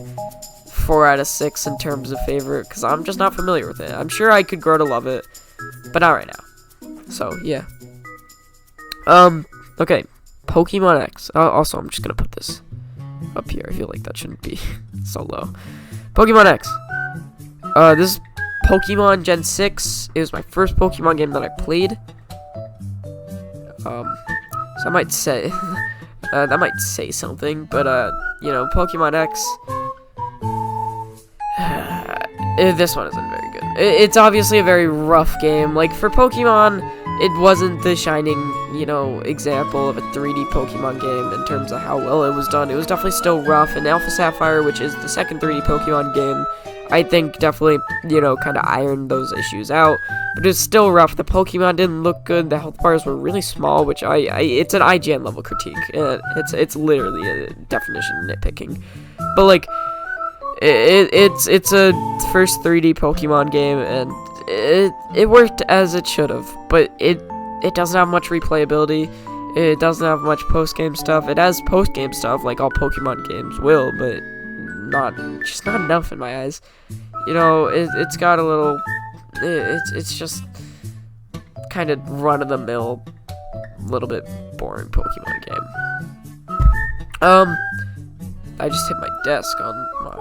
4 out of 6 in terms of favorite, because I'm just not familiar with it. I'm sure I could grow to love it, but not right now. So yeah. Okay, Pokemon X. Also, I'm just gonna put this up here. I feel like that shouldn't be so low. Pokemon X. This is Pokemon Gen 6. It was my first Pokemon game that I played. So I might say that might say something, but you know, Pokemon X. This one isn't very good. It's obviously a very rough game. Like, for Pokemon, it wasn't the shining, you know, example of a 3D Pokemon game in terms of how well it was done. It was definitely still rough, and Alpha Sapphire, which is the second 3D Pokemon game, I think definitely, you know, kind of ironed those issues out. But it's still rough. The Pokemon didn't look good. The health bars were really small, which it's an IGN level critique. It's literally a definition of nitpicking. But, like, it's a first 3D Pokemon game, and it worked as it should have, but it doesn't have much replayability. It doesn't have much post-game stuff. It has post-game stuff, like all Pokemon games will, but not enough in my eyes. You know, it's got a little, it's just kind of run-of-the-mill, little bit boring Pokemon game. I just hit my desk on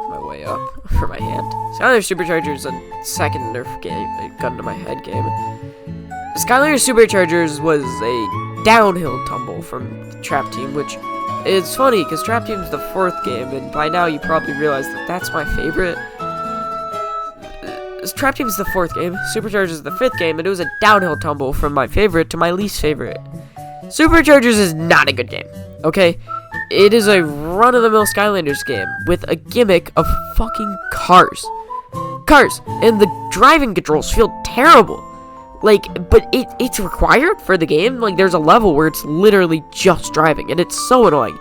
my way up for my hand. Skylander Superchargers, a second Nerf game, a gun to my head game. Skylander Superchargers was a downhill tumble from Trap Team, which is funny because Trap Team's the 4th game, and by now you probably realize that that's my favorite. Trap Team's the 4th game, Superchargers is the 5th game, and it was a downhill tumble from my favorite to my least favorite. Superchargers is not a good game, okay? It is a run-of-the-mill Skylanders game with a gimmick of fucking cars. And the driving controls feel terrible. Like, but it's required for the game. Like, there's a level where it's literally just driving, and it's so annoying.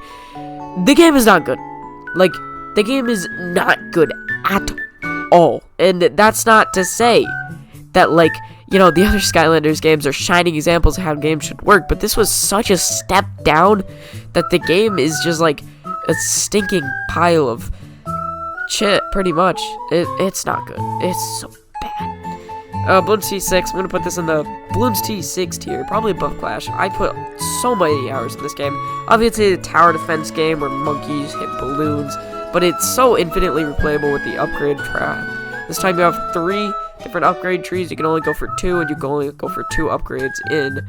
The game is not good. Like, the game is not good at all. And that's not to say that, like, you know, the other Skylanders games are shining examples of how games should work, but this was such a step down that the game is just like a stinking pile of shit, pretty much. It's not good. It's so bad. Bloons T6, I'm gonna put this in the Bloons T6 tier, probably above Clash. I put so many hours in this game. Obviously, a tower defense game where monkeys hit balloons, but it's so infinitely replayable with the upgrade trap. This time you have 3 different upgrade trees. You can only go for 2, and you can only go for 2 upgrades in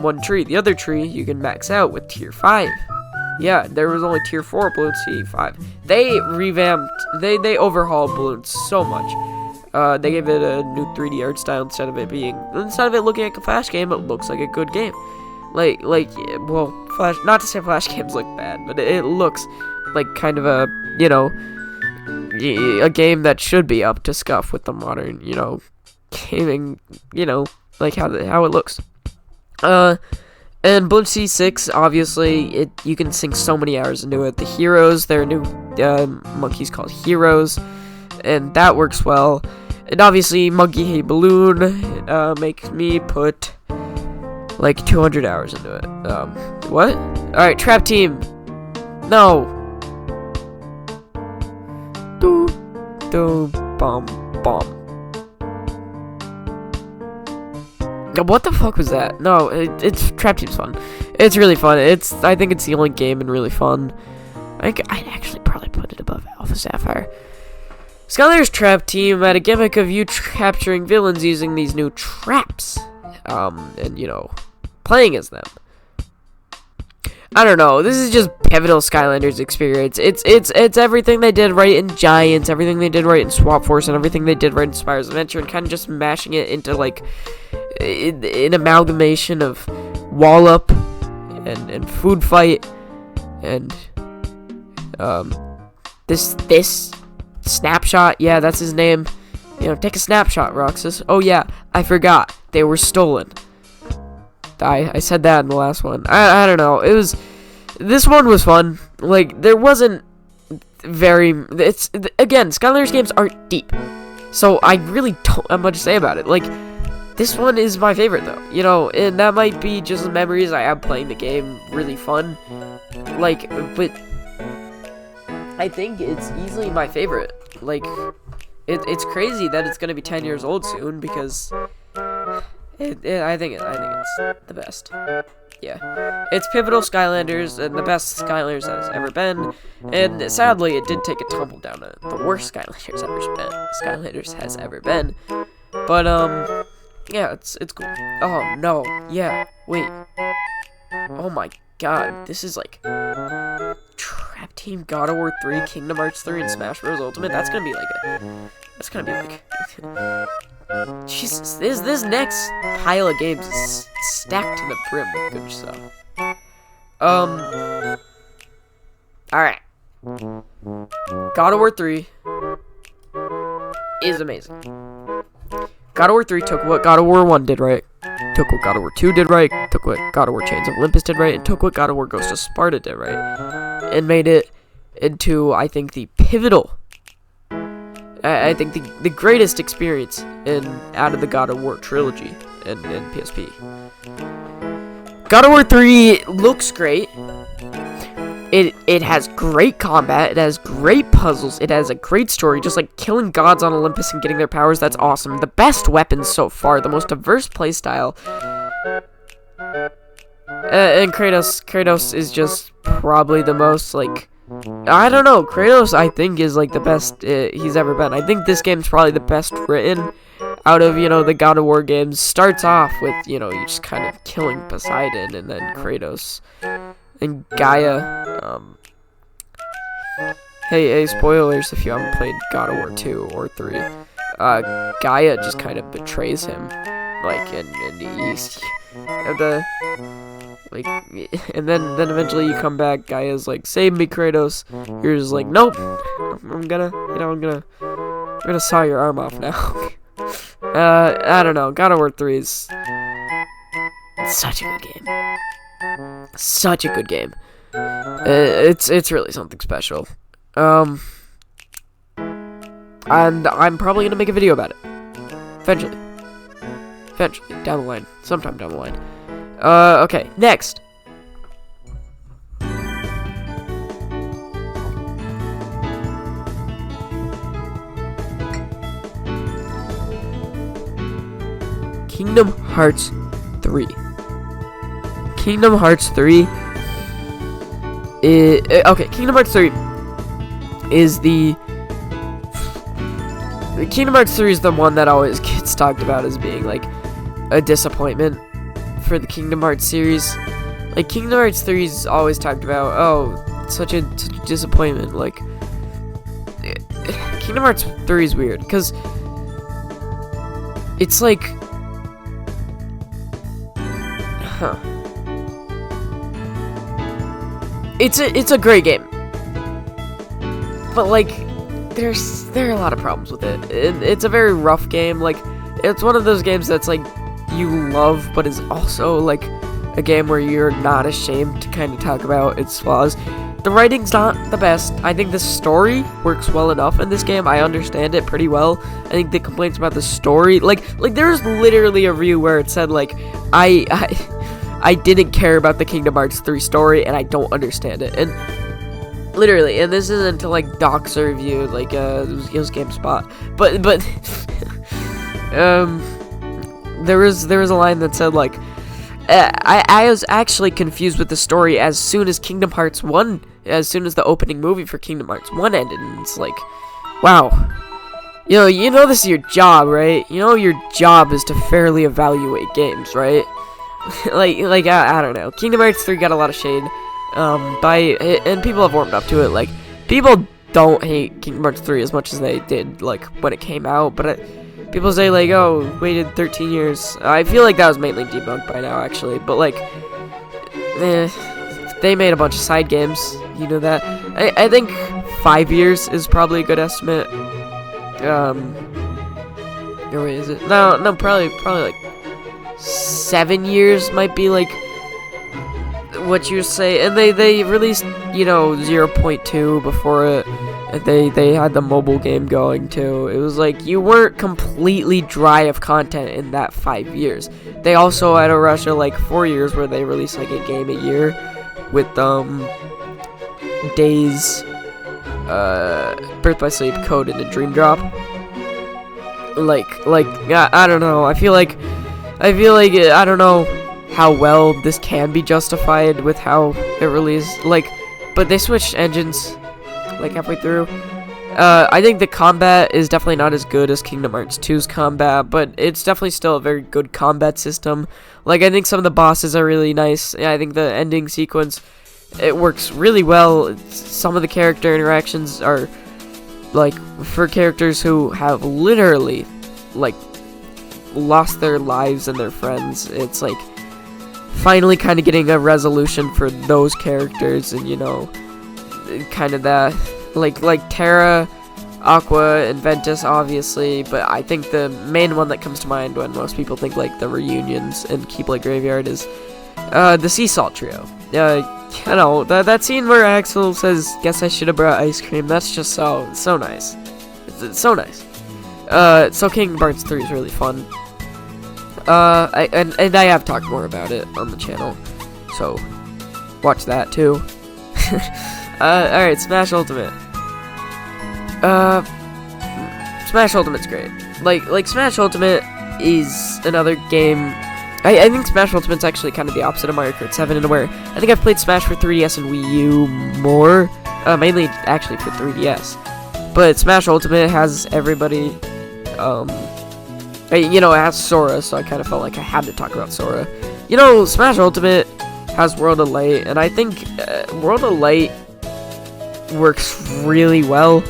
one tree. The other tree you can max out with tier 5. Yeah, there was only tier 4 Balloon City 5. They revamped, they overhauled Balloon so much. They gave it a new 3D art style instead of it looking like a Flash game. It looks like a good game. Well, Flash. Not to say Flash games look bad, but it looks like kind of a, a game that should be up to scuff with the modern, gaming, like how it looks. And Balloon City 6, obviously, you can sink so many hours into it. The heroes, there are new monkeys called heroes, and that works well. And obviously, Monkey Hey Balloon makes me put like 200 hours into it. What? Alright, Trap Team. No. Bomb. What the fuck was that? No, it's Trap Team's fun. It's really fun. I think it's the only game and really fun. I'd actually probably put it above Alpha Sapphire. Skylanders Trap Team had a gimmick of you capturing villains using these new traps. And playing as them. I don't know. This is just pivotal Skylanders experience. It's everything they did right in Giants, everything they did right in Swap Force, and everything they did right in Spyro's Adventure, and kind of just mashing it into like an amalgamation of Wall Up and Food Fight and this Snapshot. Yeah, that's his name. Take a snapshot, Roxas. Oh yeah, I forgot. They were stolen. I said that in the last one. I don't know. This one was fun. Like, there wasn't again, Skylanders games aren't deep. So I really don't have much to say about it. Like, this one is my favorite though. And that might be just the memories I have playing the game really fun. Like, but I think it's easily my favorite. Like, it's crazy that it's gonna be 10 years old soon because I think it's the best. Yeah, it's pivotal Skylanders and the best Skylanders has ever been. And sadly, it did take a tumble down to the worst Skylanders has ever been. But yeah, it's cool. Oh no, yeah, wait. Oh my god, this is like Trap Team, God of War 3, Kingdom Hearts 3, and Smash Bros. Ultimate. That's gonna be like Jesus, this next pile of games is stacked to the brim with good stuff. Alright. God of War 3 is amazing. God of War 3 took what God of War 1 did right, took what God of War 2 did right, took what God of War Chains of Olympus did right, and took what God of War Ghost of Sparta did right, and made it into, I think, the pivotal, I think the greatest experience out of the God of War trilogy and PSP. God of War 3 looks great. It has great combat, it has great puzzles, it has a great story, just like killing gods on Olympus and getting their powers, that's awesome. The best weapons so far, the most diverse playstyle. And Kratos is just probably the most, like, I don't know, Kratos I think is like the best he's ever been. I think this game's probably the best written out of, the God of War games. Starts off with, you just kind of killing Poseidon, and then Kratos and Gaia. Hey, spoilers if you haven't played God of War 2 or 3. Gaia just kind of betrays him, like, and he's and then eventually you come back. Gaia's like, save me, Kratos. You're just like, nope. I'm gonna saw your arm off now. I don't know. God of War 3 is such a good game. Such a good game. It's really something special. And I'm probably gonna make a video about it. Eventually, down the line, sometime down the line. Okay, next. Kingdom Hearts 3. Kingdom Hearts 3 is, okay, Kingdom Hearts 3 is the Kingdom Hearts 3 is the one that always gets talked about as being like a disappointment for the Kingdom Hearts series. Like Kingdom Hearts 3 is always talked about, oh, such a disappointment. Like Kingdom Hearts 3 is weird because it's like, it's a great game, but like there are a lot of problems with it. It's a very rough game. Like it's one of those games that's like you love, but is also like a game where you're not ashamed to kind of talk about its flaws. The writing's not the best. I think the story works well enough in this game. I understand it pretty well. I think the complaints about the story, like there's literally a review where it said like I didn't care about the Kingdom Hearts 3 story and I don't understand it. And literally, and this isn't to like dox a review, like it was GameSpot, but there was a line that said like I was actually confused with the story as soon as Kingdom Hearts 1, as soon as the opening movie for Kingdom Hearts 1 ended, and it's like, wow, you know this is your job, right? You know your job is to fairly evaluate games, right? like I don't know. Kingdom Hearts 3 got a lot of shade, and people have warmed up to it. Like people don't hate Kingdom Hearts 3 as much as they did like when it came out, but people say like, oh, waited 13 years. I feel like that was mainly debunked by now, actually. But like, they made a bunch of side games. You know that. I think 5 years is probably a good estimate. Or wait, is it? No, probably like 7 years might be like what you say. And they released 0.2 before it. They had the mobile game going too. It was like you weren't completely dry of content in that 5 years. They also had a rush of like 4 years where they released like a game a year with Days, Birth by Sleep, Code, and a Dream Drop. Like I don't know. I feel like I don't know how well this can be justified with how it released. Like, but they switched engines like halfway through. I think the combat is definitely not as good as Kingdom Hearts 2's combat, but it's definitely still a very good combat system. Like, I think some of the bosses are really nice. Yeah, I think the ending sequence, it works really well. Some of the character interactions are, like, for characters who have literally, like, lost their lives and their friends, it's, like, finally kind of getting a resolution for those characters, and, kind of that, like Terra, Aqua, and Ventus, obviously, but I think the main one that comes to mind when most people think like the reunions in Keyblade Graveyard is the Sea Salt Trio. That scene where Axel says, "Guess I should have brought ice cream." That's just so nice. It's so nice. So Kingdom Hearts 3 is really fun. I have talked more about it on the channel, so watch that too. Alright, Smash Ultimate. Smash Ultimate's great. Like Smash Ultimate is another game. I think Smash Ultimate's actually kind of the opposite of Mario Kart 7 in a way. I think I've played Smash for 3DS and Wii U more, mainly actually for 3DS. But Smash Ultimate has everybody. It has Sora, so I kind of felt like I had to talk about Sora. Smash Ultimate has World of Light, and I think World of Light works really well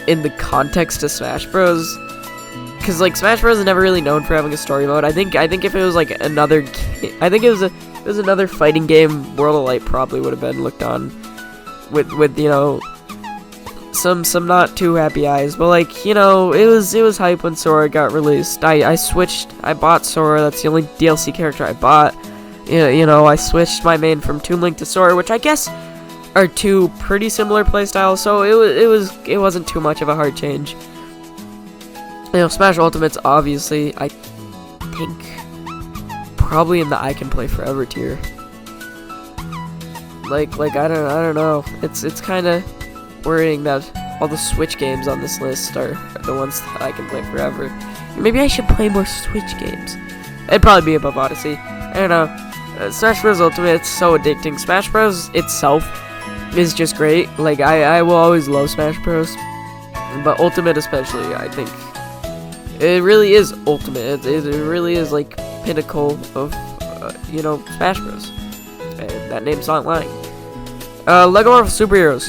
in the context of Smash Bros. Because like Smash Bros is never really known for having a story mode. I think if it was like another, it was another fighting game, World of Light probably would have been looked on with some not too happy eyes. But like it was hype when Sora got released. I bought Sora. That's the only DLC character I bought. I switched my main from Toon Link to Sora, which I guess are two pretty similar playstyles, so it wasn't too much of a hard change. Smash Ultimate's obviously, I think, probably in the I Can Play Forever tier. Like I don't know. It's kind of worrying that all the Switch games on this list are the ones that I can play forever. Maybe I should play more Switch games. It'd probably be above Odyssey. I don't know. Smash Bros. Ultimate, it's so addicting. Smash Bros. Itself is just great. Like, I will always love Smash Bros. But Ultimate especially, I think, It really is ultimate. It really is like pinnacle of, Smash Bros. And that name's not lying. Lego Marvel Superheroes.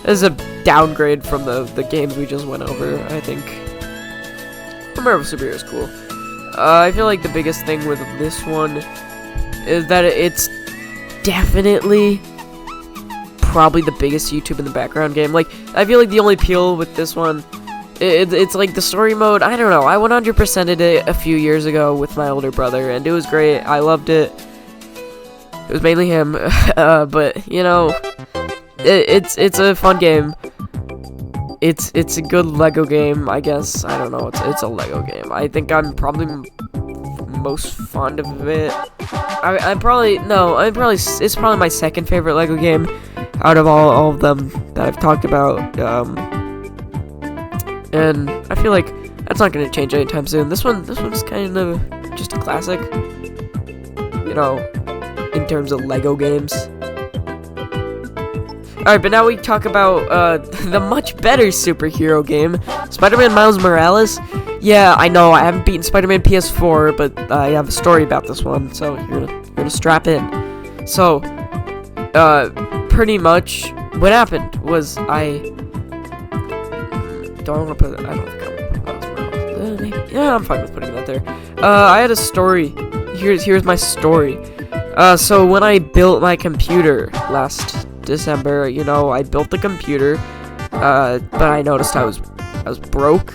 This is a downgrade from the games we just went over, I think. Marvel Superheroes is cool. I feel like the biggest thing with this one is that it's definitely probably the biggest YouTube in the background game. Like, I feel like the only appeal with this one, it's like the story mode. I don't know. I 100%ed it a few years ago with my older brother, and it was great. I loved it. It was mainly him, but it's a fun game. It's a good Lego game, I guess. I don't know. It's a Lego game. I think I'm probably most fond of it. It's probably my second favorite Lego game out of all of them that I've talked about. And I feel like that's not gonna change anytime soon. This one's kind of just a classic, in terms of Lego games. Alright, but now we talk about the much better superhero game, Spider-Man Miles Morales. Yeah, I know, I haven't beaten Spider-Man PS4, but I have a story about this one, so you're gonna strap in. So, pretty much, what happened was I don't want to put it, I don't think I'm gonna put Miles Morales. Yeah, I'm fine with putting that there. I had a story. Here's my story. So when I built my computer last December, I built the computer, but I noticed I was broke.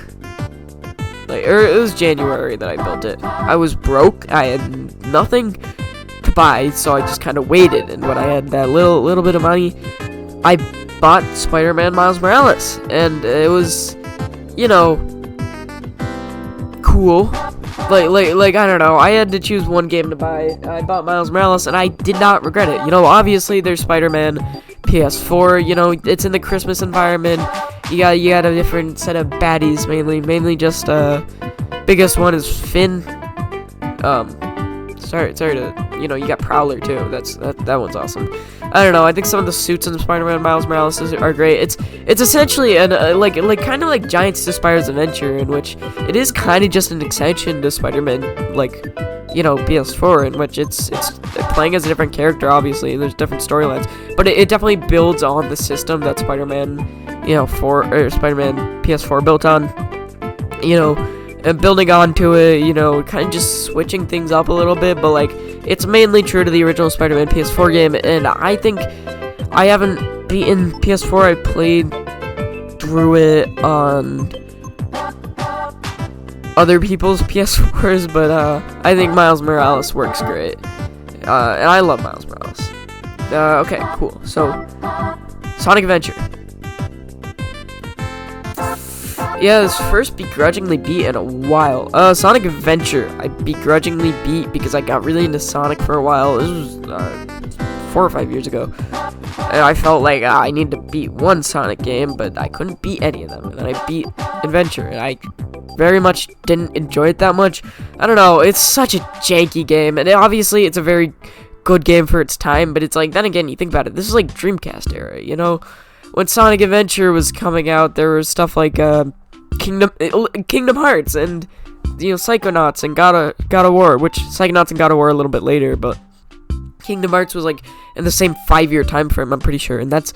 It was January that I built it. I was broke. I had nothing to buy, so I just kind of waited. And when I had that little bit of money, I bought Spider-Man Miles Morales, and it was, cool. Like I don't know. I had to choose one game to buy. I bought Miles Morales, and I did not regret it. Obviously there's Spider-Man PS4. It's in the Christmas environment. You got a different set of baddies, mainly just biggest one is Finn. Sorry to you got Prowler too. That one's awesome. I don't know. I think some of the suits in Spider-Man Miles Morales are great. It's essentially an kind of like Giants to Spyro's Adventure, in which it is kind of just an extension to Spider-Man, PS4, in which it's playing as a different character, obviously, and there's different storylines, but it definitely builds on the system that Spider-Man, Spider-Man PS4 built on, and building onto it, kind of just switching things up a little bit, but it's mainly true to the original Spider-Man PS4 game. And I think I haven't beaten PS4. I played through it on other people's PS4s, but I think Miles Morales works great, and I love Miles Morales. Okay, cool. So, Sonic Adventure. Yeah, this first begrudgingly beat in a while. Sonic Adventure, I begrudgingly beat because I got really into Sonic for a while. This was 4 or 5 years ago. And I felt like I needed to beat one Sonic game, but I couldn't beat any of them. And then I beat Adventure, and I very much didn't enjoy it that much. I don't know, it's such a janky game, and obviously it's a very good game for its time, but it's then again, you think about it, this is Dreamcast era, When Sonic Adventure was coming out, there was stuff like, Kingdom Hearts and Psychonauts and God of War, which Psychonauts and God of War a little bit later, but Kingdom Hearts was in the same 5-year time frame, I'm pretty sure, and that's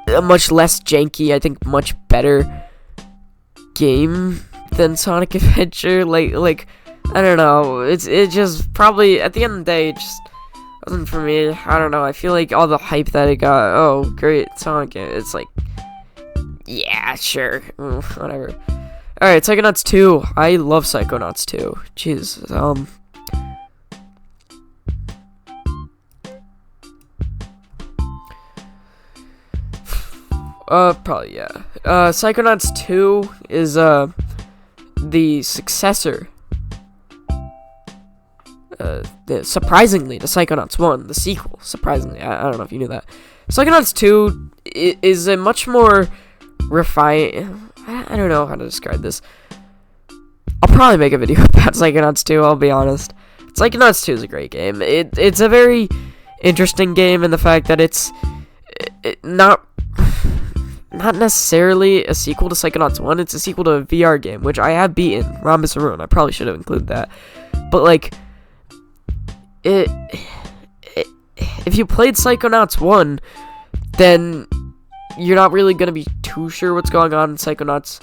a much less janky, I think much better game than Sonic Adventure. I don't know, it just probably at the end of the day it just wasn't for me. I don't know, I feel like all the hype that it got, oh great Sonic, it's yeah, sure, whatever. Alright, Psychonauts 2. I love Psychonauts 2. Jeez, probably, yeah. Psychonauts 2 is, the successor, surprisingly, to Psychonauts 1, the sequel, surprisingly. I don't know if you knew that. Psychonauts 2 is a much more refined, I don't know how to describe this. I'll probably make a video about Psychonauts 2, I'll be honest. Psychonauts 2 is a great game. It's a very interesting game in the fact that it's not not necessarily a sequel to Psychonauts 1. It's a sequel to a VR game, which I have beaten, Rhombus of Ruin. I probably should have included that. But, like, if you played Psychonauts 1, then you're not really going to be too sure what's going on in Psychonauts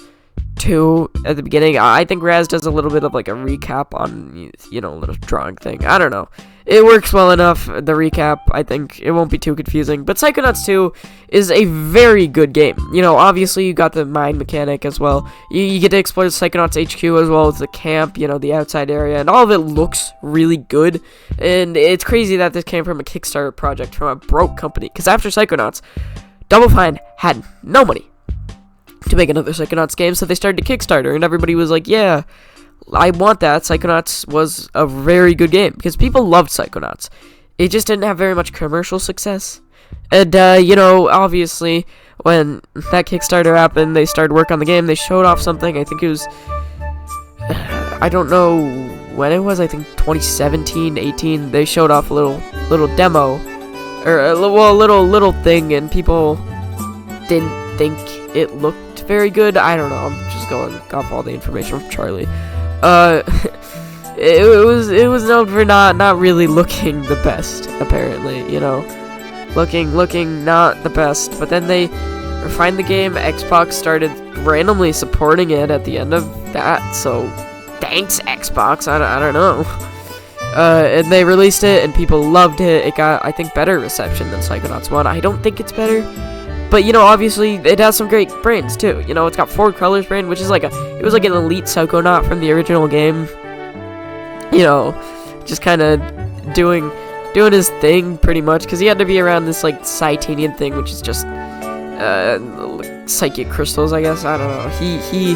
2 at the beginning. I think Raz does a little bit of like a recap on, you know, a little drawing thing. I don't know. It works well enough, the recap. I think it won't be too confusing. But Psychonauts 2 is a very good game. You know, obviously you got the mine mechanic as well. You get to explore the Psychonauts HQ as well as the camp, you know, the outside area. And all of it looks really good. And it's crazy that this came from a Kickstarter project from a broke company. Because after Psychonauts, Double Fine had no money to make another Psychonauts game, so they started a Kickstarter, and everybody was like, yeah, I want that. Psychonauts was a very good game, because people loved Psychonauts. It just didn't have very much commercial success. And, you know, obviously, when that Kickstarter happened, they started work on the game, they showed off something, I think it was, I don't know when it was, I think 2017, 18, they showed off a little demo, or a little thing, and people didn't think it looked very good. I don't know. I'm just going off all the information from Charlie. It was known for not really looking the best, apparently. You know, looking not the best. But then they refined the game. Xbox started randomly supporting it at the end of that. So thanks, Xbox. I don't know. And they released it, and people loved it. It got, I think, better reception than Psychonauts 1. I don't think it's better. But, you know, obviously, it has some great brains, too. You know, it's got Ford Crullers' brain, which is like it was like an elite Psychonaut from the original game. You know, just kind of doing his thing, pretty much, because he had to be around this, like, Cytanian thing, which is just, psychic crystals, I guess. I don't know. He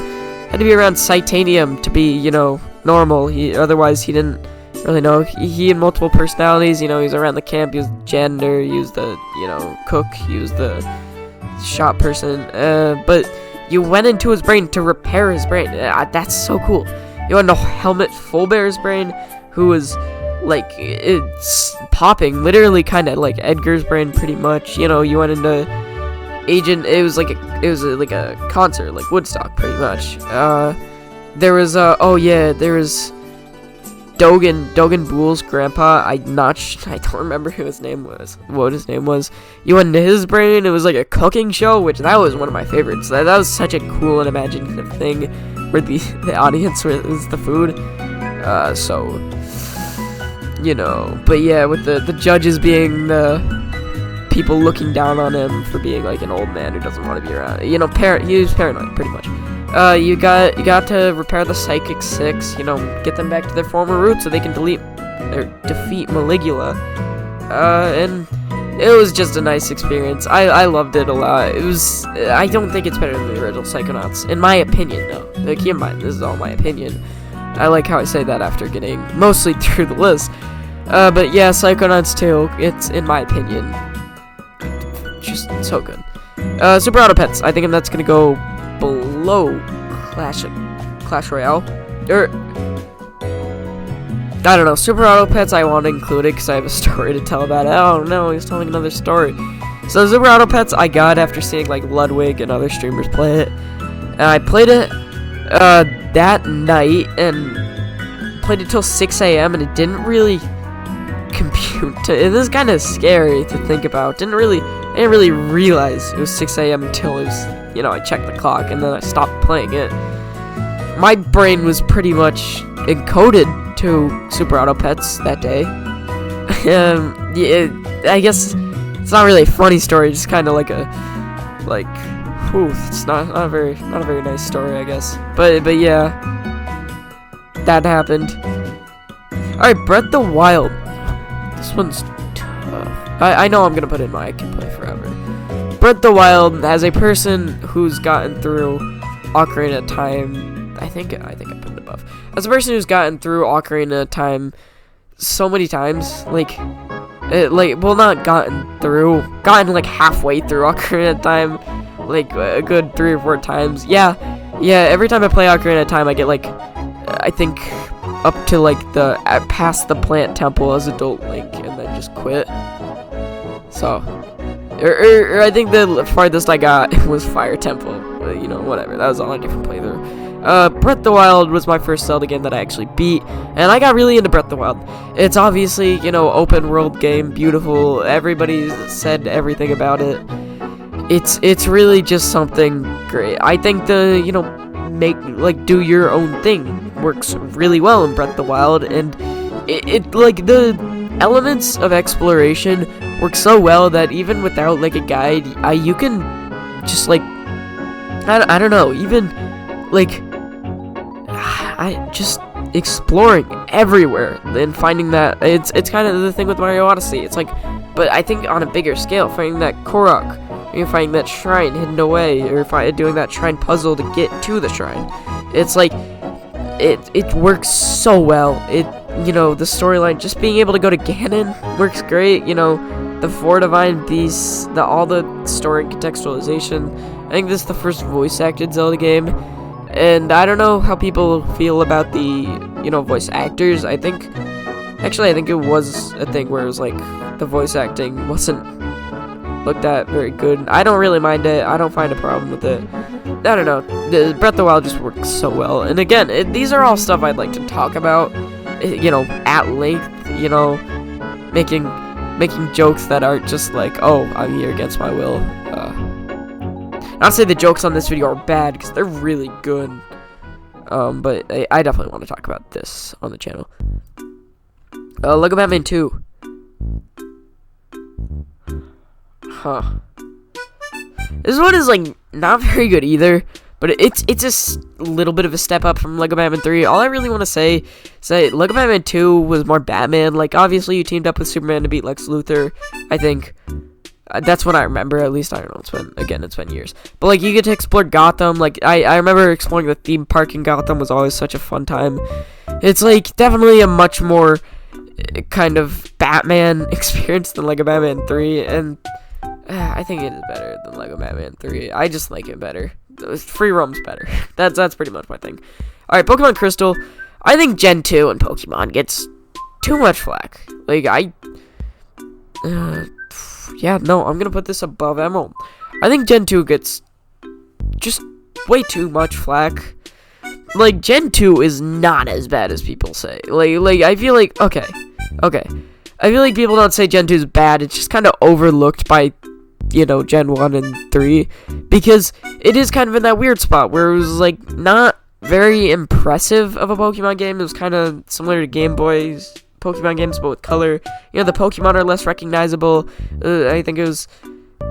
had to be around Cytanium to be, you know, normal. Otherwise, he didn't really know. He had multiple personalities, you know, he was around the camp, he was the janitor, he was the, you know, cook, he was the shop person, but you went into his brain to repair his brain. That's so cool. You went into Helmut Fulbear's brain, who was like, it's popping, literally kind of like Edgar's brain, pretty much. You know, you went into Agent. It was like a concert, like Woodstock, pretty much. There was there was Dogen Boole's grandpa. I don't remember what his name was. You went into his brain. It was like a cooking show, which that was one of my favorites. That was such a cool and imaginative thing, where the audience was the food. So, you know, but yeah, with the judges being the people looking down on him for being like an old man who doesn't want to be around. You know, he was paranoid, pretty much. You got to repair the Psychic 6, you know, get them back to their former roots so they can defeat Maligula. And it was just a nice experience. I loved it a lot. I don't think it's better than the original Psychonauts, in my opinion, though. Keep in mind, this is all my opinion. I like how I say that after getting mostly through the list. But yeah, Psychonauts 2, it's, in my opinion, just so good. Super Auto Pets, I think that's gonna go below Clash Royale, or I don't know. Super Auto Pets, I want to include it because I have a story to tell about it. Oh no, he's telling another story. So Super Auto Pets, I got after seeing like Ludwig and other streamers play it, and I played it that night and played it till 6 a.m. and it didn't really compute. It is kind of scary to think about. I didn't really realize it was 6 a.m. until it was, you know, I checked the clock and then I stopped playing it. My brain was pretty much encoded to Super Auto Pets that day. Yeah, I guess it's not really a funny story, just kind of it's not a very nice story, I guess. But yeah, that happened. All right, Breath of the Wild. This one's tough. I know I'm gonna put in my I can play forever. Breath of the Wild, as a person who's gotten through Ocarina of Time, I think I put it above. As a person who's gotten through Ocarina of Time so many times, not gotten like halfway through Ocarina of Time, like a good 3 or 4 times. Yeah. Every time I play Ocarina of Time, I get like, I think up to like past the plant temple as adult Link, and then just quit. So Or I think the farthest I got was Fire Temple. You know, whatever. That was on a different playthrough. Breath of the Wild was my first Zelda game that I actually beat, and I got really into Breath of the Wild. It's obviously, you know, open world game, beautiful. Everybody said everything about it. It's really just something great. I think the, you know, do your own thing works really well in Breath of the Wild, and it like the elements of exploration work so well that even without like a guide, you can just like I don't know, even like I just exploring everywhere and finding that it's kind of the thing with Mario Odyssey. It's like, but I think on a bigger scale, finding that Korok, you're finding that shrine hidden away, or doing that shrine puzzle to get to the shrine. It's like it works so well. You know, the storyline, just being able to go to Ganon works great. You know, the 4 divine beasts, all the story and contextualization. I think this is the first voice acted Zelda game, and I don't know how people feel about the, you know, voice actors. I think it was a thing where it was like the voice acting wasn't looked at very good. I don't really mind it. I don't find a problem with it. I don't know. The Breath of the Wild just works so well. And again, these are all stuff I'd like to talk about, you know, at length. You know, making jokes that aren't just like, oh, I'm here against my will. Not to say the jokes on this video are bad, because they're really good. But I definitely want to talk about this on the channel. Lego Batman 2. Huh. This one is like not very good either, but it's a little bit of a step up from Lego Batman 3. All I really want to say is that Lego Batman 2 was more Batman. Like, obviously you teamed up with Superman to beat Lex Luthor, I think. That's what I remember, at least. I don't know, it's been years. But like, you get to explore Gotham. Like, I remember exploring the theme park in Gotham was always such a fun time. It's like definitely a much more kind of Batman experience than Lego Batman 3, and I think it is better than Lego Batman 3. I just like it better. Free roam's better. That's pretty much my thing. Alright, Pokemon Crystal. I think Gen 2 in Pokemon gets too much flack. Like, yeah, no, I'm gonna put this above Emerald. I think Gen 2 gets just way too much flack. Like, Gen 2 is not as bad as people say. Like I feel like, okay. I feel like people don't say Gen 2 is bad. It's just kind of overlooked by, you know, Gen 1 and 3. Because it is kind of in that weird spot where it was, like, not very impressive of a Pokemon game. It was kind of similar to Game Boy's Pokemon games, but with color. You know, the Pokemon are less recognizable. I think it was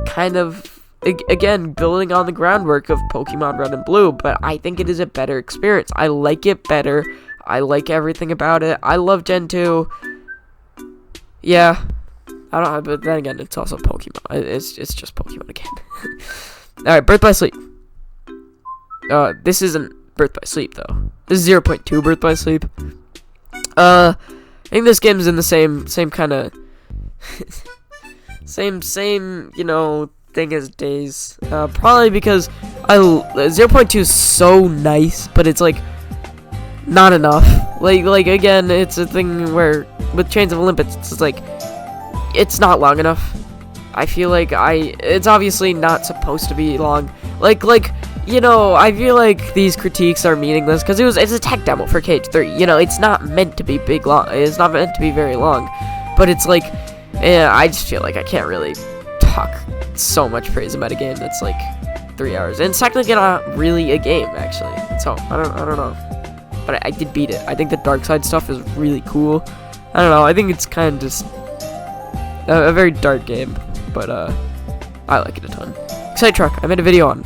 kind of, again, building on the groundwork of Pokemon Red and Blue, but I think it is a better experience. I like it better. I like everything about it. I love Gen 2. Yeah, I don't know, but then again, it's also Pokemon. It's just Pokemon again. Alright, Birth by Sleep. This isn't Birth by Sleep, though. This is 0.2 Birth by Sleep. I think this game's in the same kind of same, you know, thing as Days. Probably because 0.2 is so nice, but it's like not enough. Like again, it's a thing where with Chains of Olympus, it's like it's not long enough. I feel like it's obviously not supposed to be long. Like you know, I feel like these critiques are meaningless because it's a tech demo for KH3. You know, it's not meant to be long. It's not meant to be very long, but it's like, I just feel like I can't really talk so much praise about a game that's like 3 hours, and it's technically not really a game actually. So I don't know, but I did beat it. I think the dark side stuff is really cool. I don't know. I think it's kind of just a very dark game, but I like it a ton. Excite Truck. I made a video on.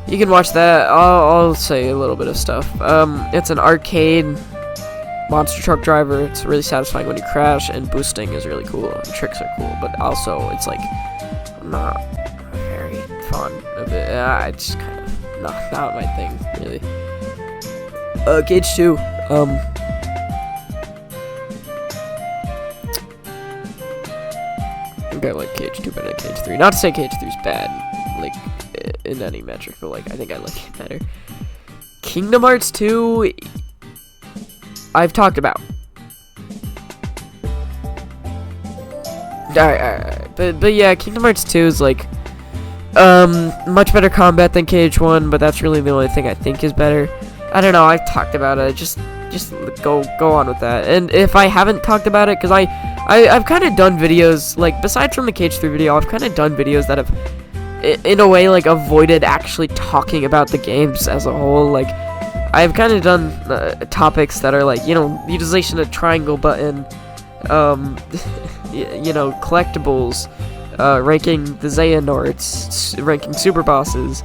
You can watch that. I'll say a little bit of stuff. It's an arcade monster truck driver. It's really satisfying when you crash, and boosting is really cool. And tricks are cool, but also it's like I'm not very fond of it. It's kind of not my thing really. Cage 2. I think I like Cage 2 better than Cage 3. Not to say Cage 3 is bad, like, in any metric, but, like, I think I like it better. Kingdom Hearts 2, I've talked about. Alright. But yeah, Kingdom Hearts 2 is like much better combat than KH1, but that's really the only thing I think is better. I don't know, I've talked about it. Just go on with that. And if I haven't talked about it, because I've kind of done videos, like, besides from the KH3 video, I've kind of done videos that have, in a way, like, avoided actually talking about the games as a whole. Like, I've kind of done topics that are like, you know, utilization of triangle button, you know, collectibles, ranking the Xehanorts, ranking super bosses.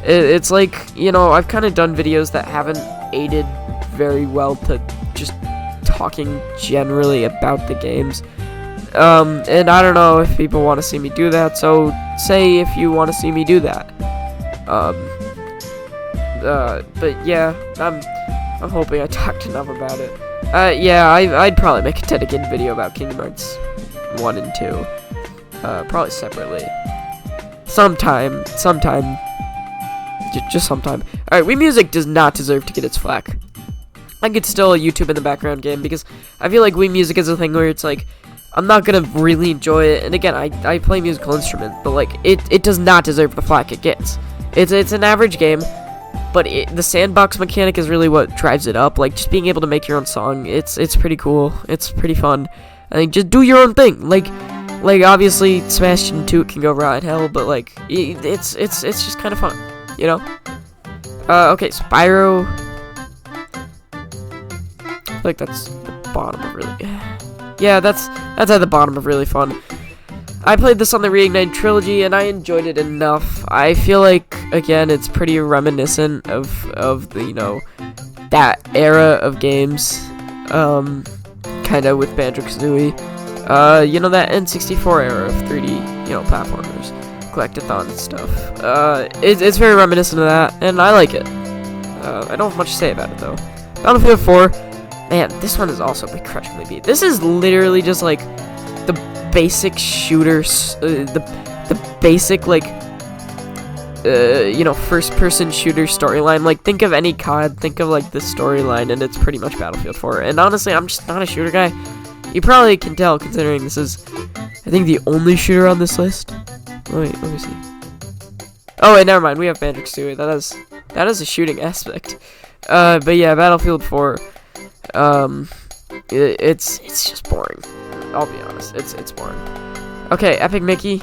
It's like, you know, I've kind of done videos that haven't aided very well to just talking generally about the games. And I don't know if people want to see me do that, so say if you want to see me do that. But yeah, I'm hoping I talked enough about it. Yeah, I'd probably make a dedicated video about Kingdom Hearts 1 and 2. Probably separately. Sometime. Just sometime. Alright, Wii Music does not deserve to get its flack. I could still a YouTube in the background game, because I feel like Wii Music is a thing where it's like, I'm not gonna really enjoy it, and again, I play a musical instrument, but like, it does not deserve the flack it gets. It's an average game, but the sandbox mechanic is really what drives it up. Like, just being able to make your own song, it's pretty cool, it's pretty fun. I think just do your own thing, like obviously Smash into it can go right hell, but like, it's just kind of fun, you know? Okay, Spyro. I feel like that's the bottom of really... Yeah, that's at the bottom of really fun. I played this on the Reignited Trilogy, and I enjoyed it enough. I feel like, again, it's pretty reminiscent of the, you know, that era of games. Kind of with Banjo-Kazooie. You know, that N64 era of 3D, you know, platformers. Collectathon and stuff. It's very reminiscent of that, and I like it. I don't have much to say about it, though. Battlefield 4, man, this one is also begrudgingly beat. This is literally just, like, the basic shooters, the basic, like, you know, first-person shooter storyline. Like, think of any COD, think of, like, the storyline, and it's pretty much Battlefield 4. And honestly, I'm just not a shooter guy. You probably can tell, considering this is, I think, the only shooter on this list. Wait, let me see. Oh wait, never mind. We have Banjo-Kazooie. That is a shooting aspect. But yeah, Battlefield 4. It's just boring. I'll be honest. It's boring. Okay, Epic Mickey.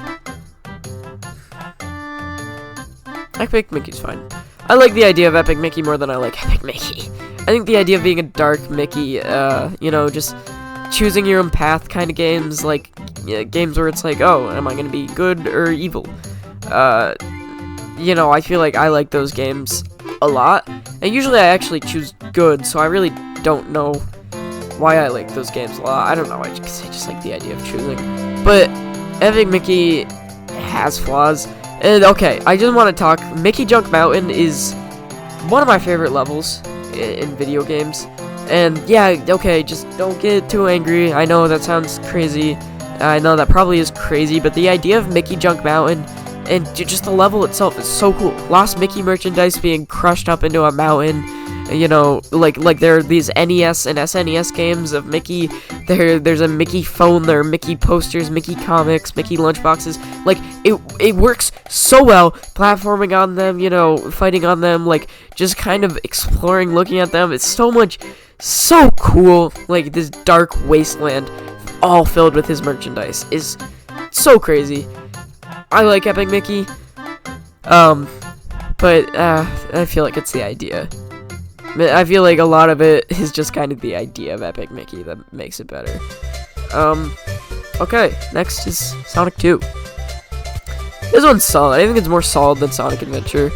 Epic Mickey's fine. I like the idea of Epic Mickey more than I like Epic Mickey. I think the idea of being a dark Mickey, you know, just choosing your own path kind of games, like games where it's like, oh, am I gonna be good or evil? You know, I feel like I like those games a lot, and usually I actually choose good, so I really don't know why I like those games a lot. I don't know, I just like the idea of choosing. But Epic Mickey has flaws, and okay, I just want to talk. Mickey Junk Mountain is one of my favorite levels in video games. And yeah, okay, just don't get too angry. I know that sounds crazy. I know that probably is crazy, but the idea of Mickey Junk Mountain and just the level itself is so cool. Lost Mickey merchandise being crushed up into a mountain. You know, like there are these NES and SNES games of Mickey. There's a Mickey phone, there are Mickey posters, Mickey comics, Mickey lunchboxes. Like, it works so well, platforming on them, you know, fighting on them, like, just kind of exploring, looking at them. It's so cool. Like, this dark wasteland, all filled with his merchandise, is so crazy. I like Epic Mickey, but I feel like it's the idea. I feel like a lot of it is just kind of the idea of Epic Mickey that makes it better. Okay, next is Sonic 2. This one's solid. I think it's more solid than Sonic Adventure.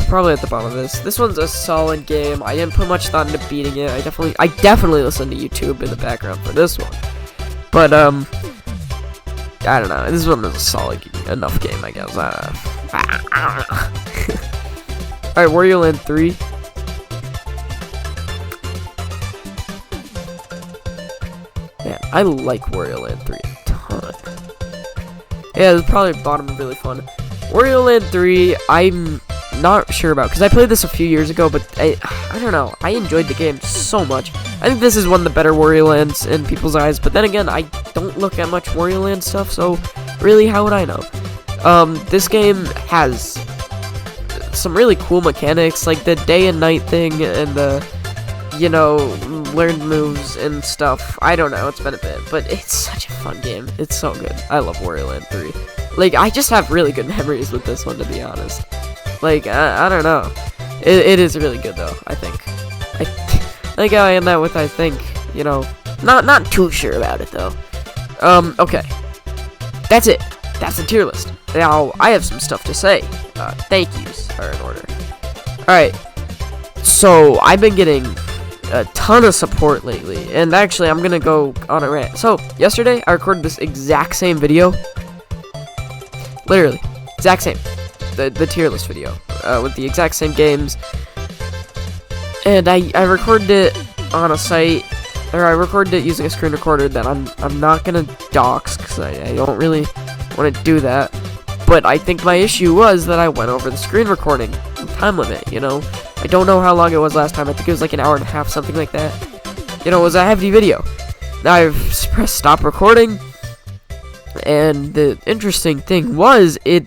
Probably at the bottom of this. This one's a solid game. I didn't put much thought into beating it. I definitely listened to YouTube in the background for this one. But, I don't know. This one is a solid enough game, I guess. I don't know. Alright, Wario Land 3. Man, I like Wario Land 3 a ton. Yeah, it's probably bottom really fun. Wario Land 3, I'm not sure about, because I played this a few years ago, but I don't know. I enjoyed the game so much. I think this is one of the better Wario Lands in people's eyes, but then again, I don't look at much Wario Land stuff, so really, how would I know? This game has some really cool mechanics, like the day and night thing, and the, you know, learned moves and stuff. I don't know, it's been a bit, but it's such a fun game. It's so good. I love Wario Land 3. Like, I just have really good memories with this one, to be honest. Like, I don't know. It is really good, though, I think. I think I am that with, I think, you know, not too sure about it, though. Okay. That's it. That's the tier list. Now, I have some stuff to say. Thank yous are in order. Alright. So, I've been getting a ton of support lately, and actually, I'm gonna go on a rant. So, yesterday, I recorded this exact same video. Literally. Exact same. The tier list video. With the exact same games. And I recorded it on a site, or I recorded it using a screen recorder that I'm not gonna dox, because I don't really want to do that. But I think my issue was that I went over the screen recording time limit, you know? I don't know how long it was last time. I think it was like an hour and a half, something like that. You know, it was a hefty video. Now I've pressed stop recording, and the interesting thing was it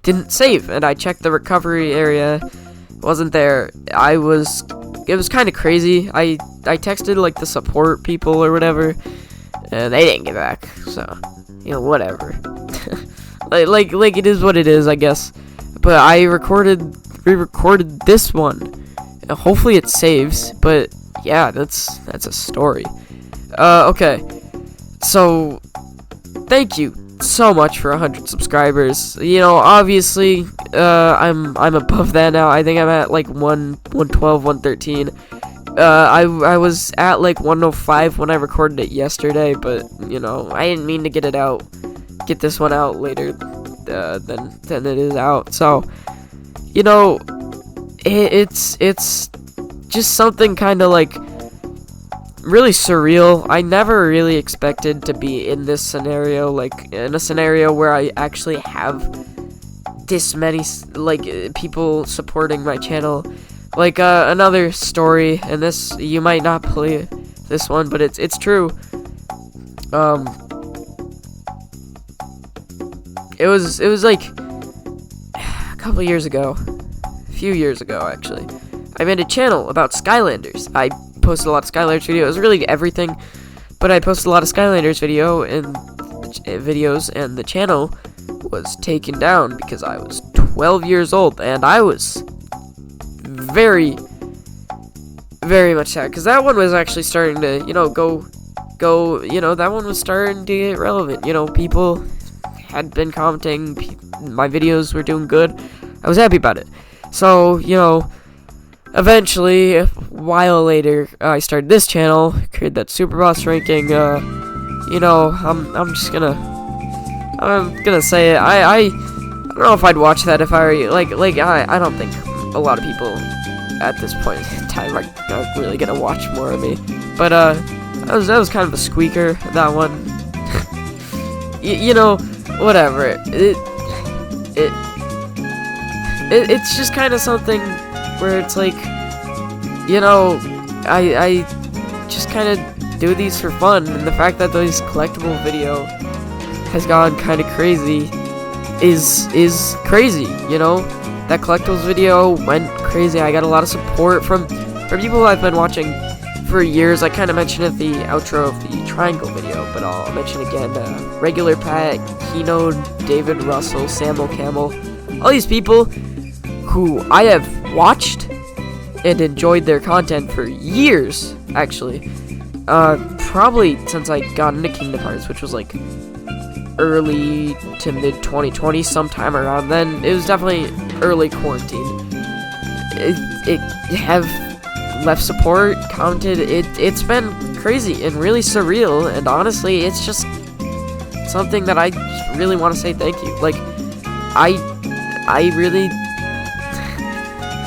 didn't save, and I checked the recovery area, it wasn't there. It was kind of crazy. I texted like the support people or whatever, and they didn't get back. So, you know, whatever. like it is what it is, I guess. But I re-recorded this one. Hopefully it saves. But yeah, that's a story. Okay. So, thank you so much for 100 subscribers. You know, obviously, I'm above that now. I think I'm at like 112, 113. I was at like 105 when I recorded it yesterday, but you know, I didn't mean to get this one out later than it is out. So, you know, it's just something kind of like really surreal. I never really expected to be in this scenario, like in a scenario where I actually have this many like people supporting my channel. Like another story, and this, you might not believe this one, but it's true. It was like a couple years ago, a few years ago actually. I made a channel about Skylanders. I posted a lot of Skylanders videos, really everything, but I posted a lot of Skylanders videos, and the channel was taken down because I was 12 years old, and I was very, very much sad, because that one was actually starting to, you know, go, you know, that one was starting to get relevant. You know, people had been commenting, my videos were doing good. I was happy about it. So, you know, eventually, a while later, I started this channel, created that Super Boss ranking. You know, I'm gonna say it. I don't know if I'd watch that if I were like I don't think a lot of people at this point in time are really gonna watch more of me. But that was kind of a squeaker, that one. You know, whatever. It's just kind of something where it's like, you know, I just kind of do these for fun, and the fact that this collectible video has gone kind of crazy is crazy, you know? That collectibles video went crazy. I got a lot of support from people I've been watching for years. I kind of mentioned at the outro of the Triangle video, but I'll mention again, Regular Pat, Kino, David Russell, Samuel Camel, all these people who I have watched and enjoyed their content for years, actually. Probably since I got into Kingdom Hearts, which was like early to mid 2020, sometime around then. It was definitely early quarantine. It have left support, commented. It's been crazy and really surreal, and honestly, it's just something that I just really want to say thank you. Like, I really,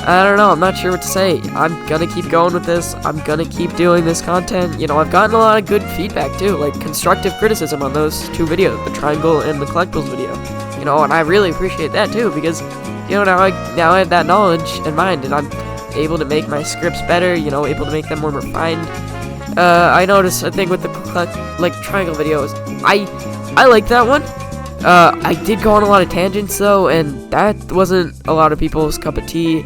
I don't know, I'm not sure what to say. I'm gonna keep going with this. I'm gonna keep doing this content. You know, I've gotten a lot of good feedback too, like constructive criticism on those two videos, the Triangle and the Collectibles video. You know, and I really appreciate that too, because, you know, now I have that knowledge in mind, and I'm able to make my scripts better, you know, able to make them more refined. I noticed a thing with the Triangle videos. I like that one. I did go on a lot of tangents though, and that wasn't a lot of people's cup of tea,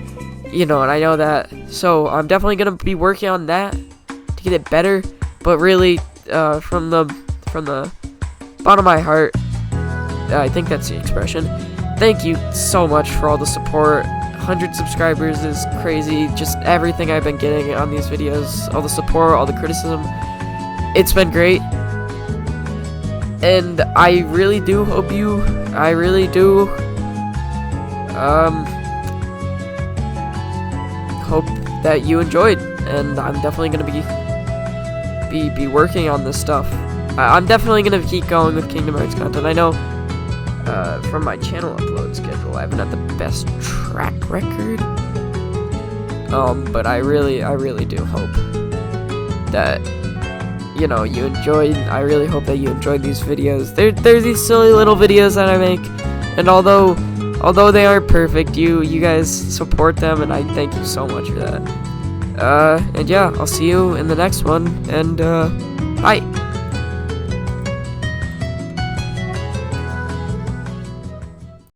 and I know that. So I'm definitely gonna be working on that to get it better. But really, from the bottom of my heart, I think that's the expression. Thank you so much for all the support. 100 subscribers is crazy. Just everything I've been getting on these videos, all the support, all the criticism. It's been great. And I really do hope hope that you enjoyed. And I'm definitely going to be working on this stuff. I'm definitely going to keep going with Kingdom Hearts content. I know from my channel upload schedule, I haven't had the best track record. But I really do hope that you enjoyed. I really hope that you enjoyed these videos. They're these silly little videos that I make, and although they aren't perfect, you guys support them, and I thank you so much for that. And yeah, I'll see you in the next one, and bye.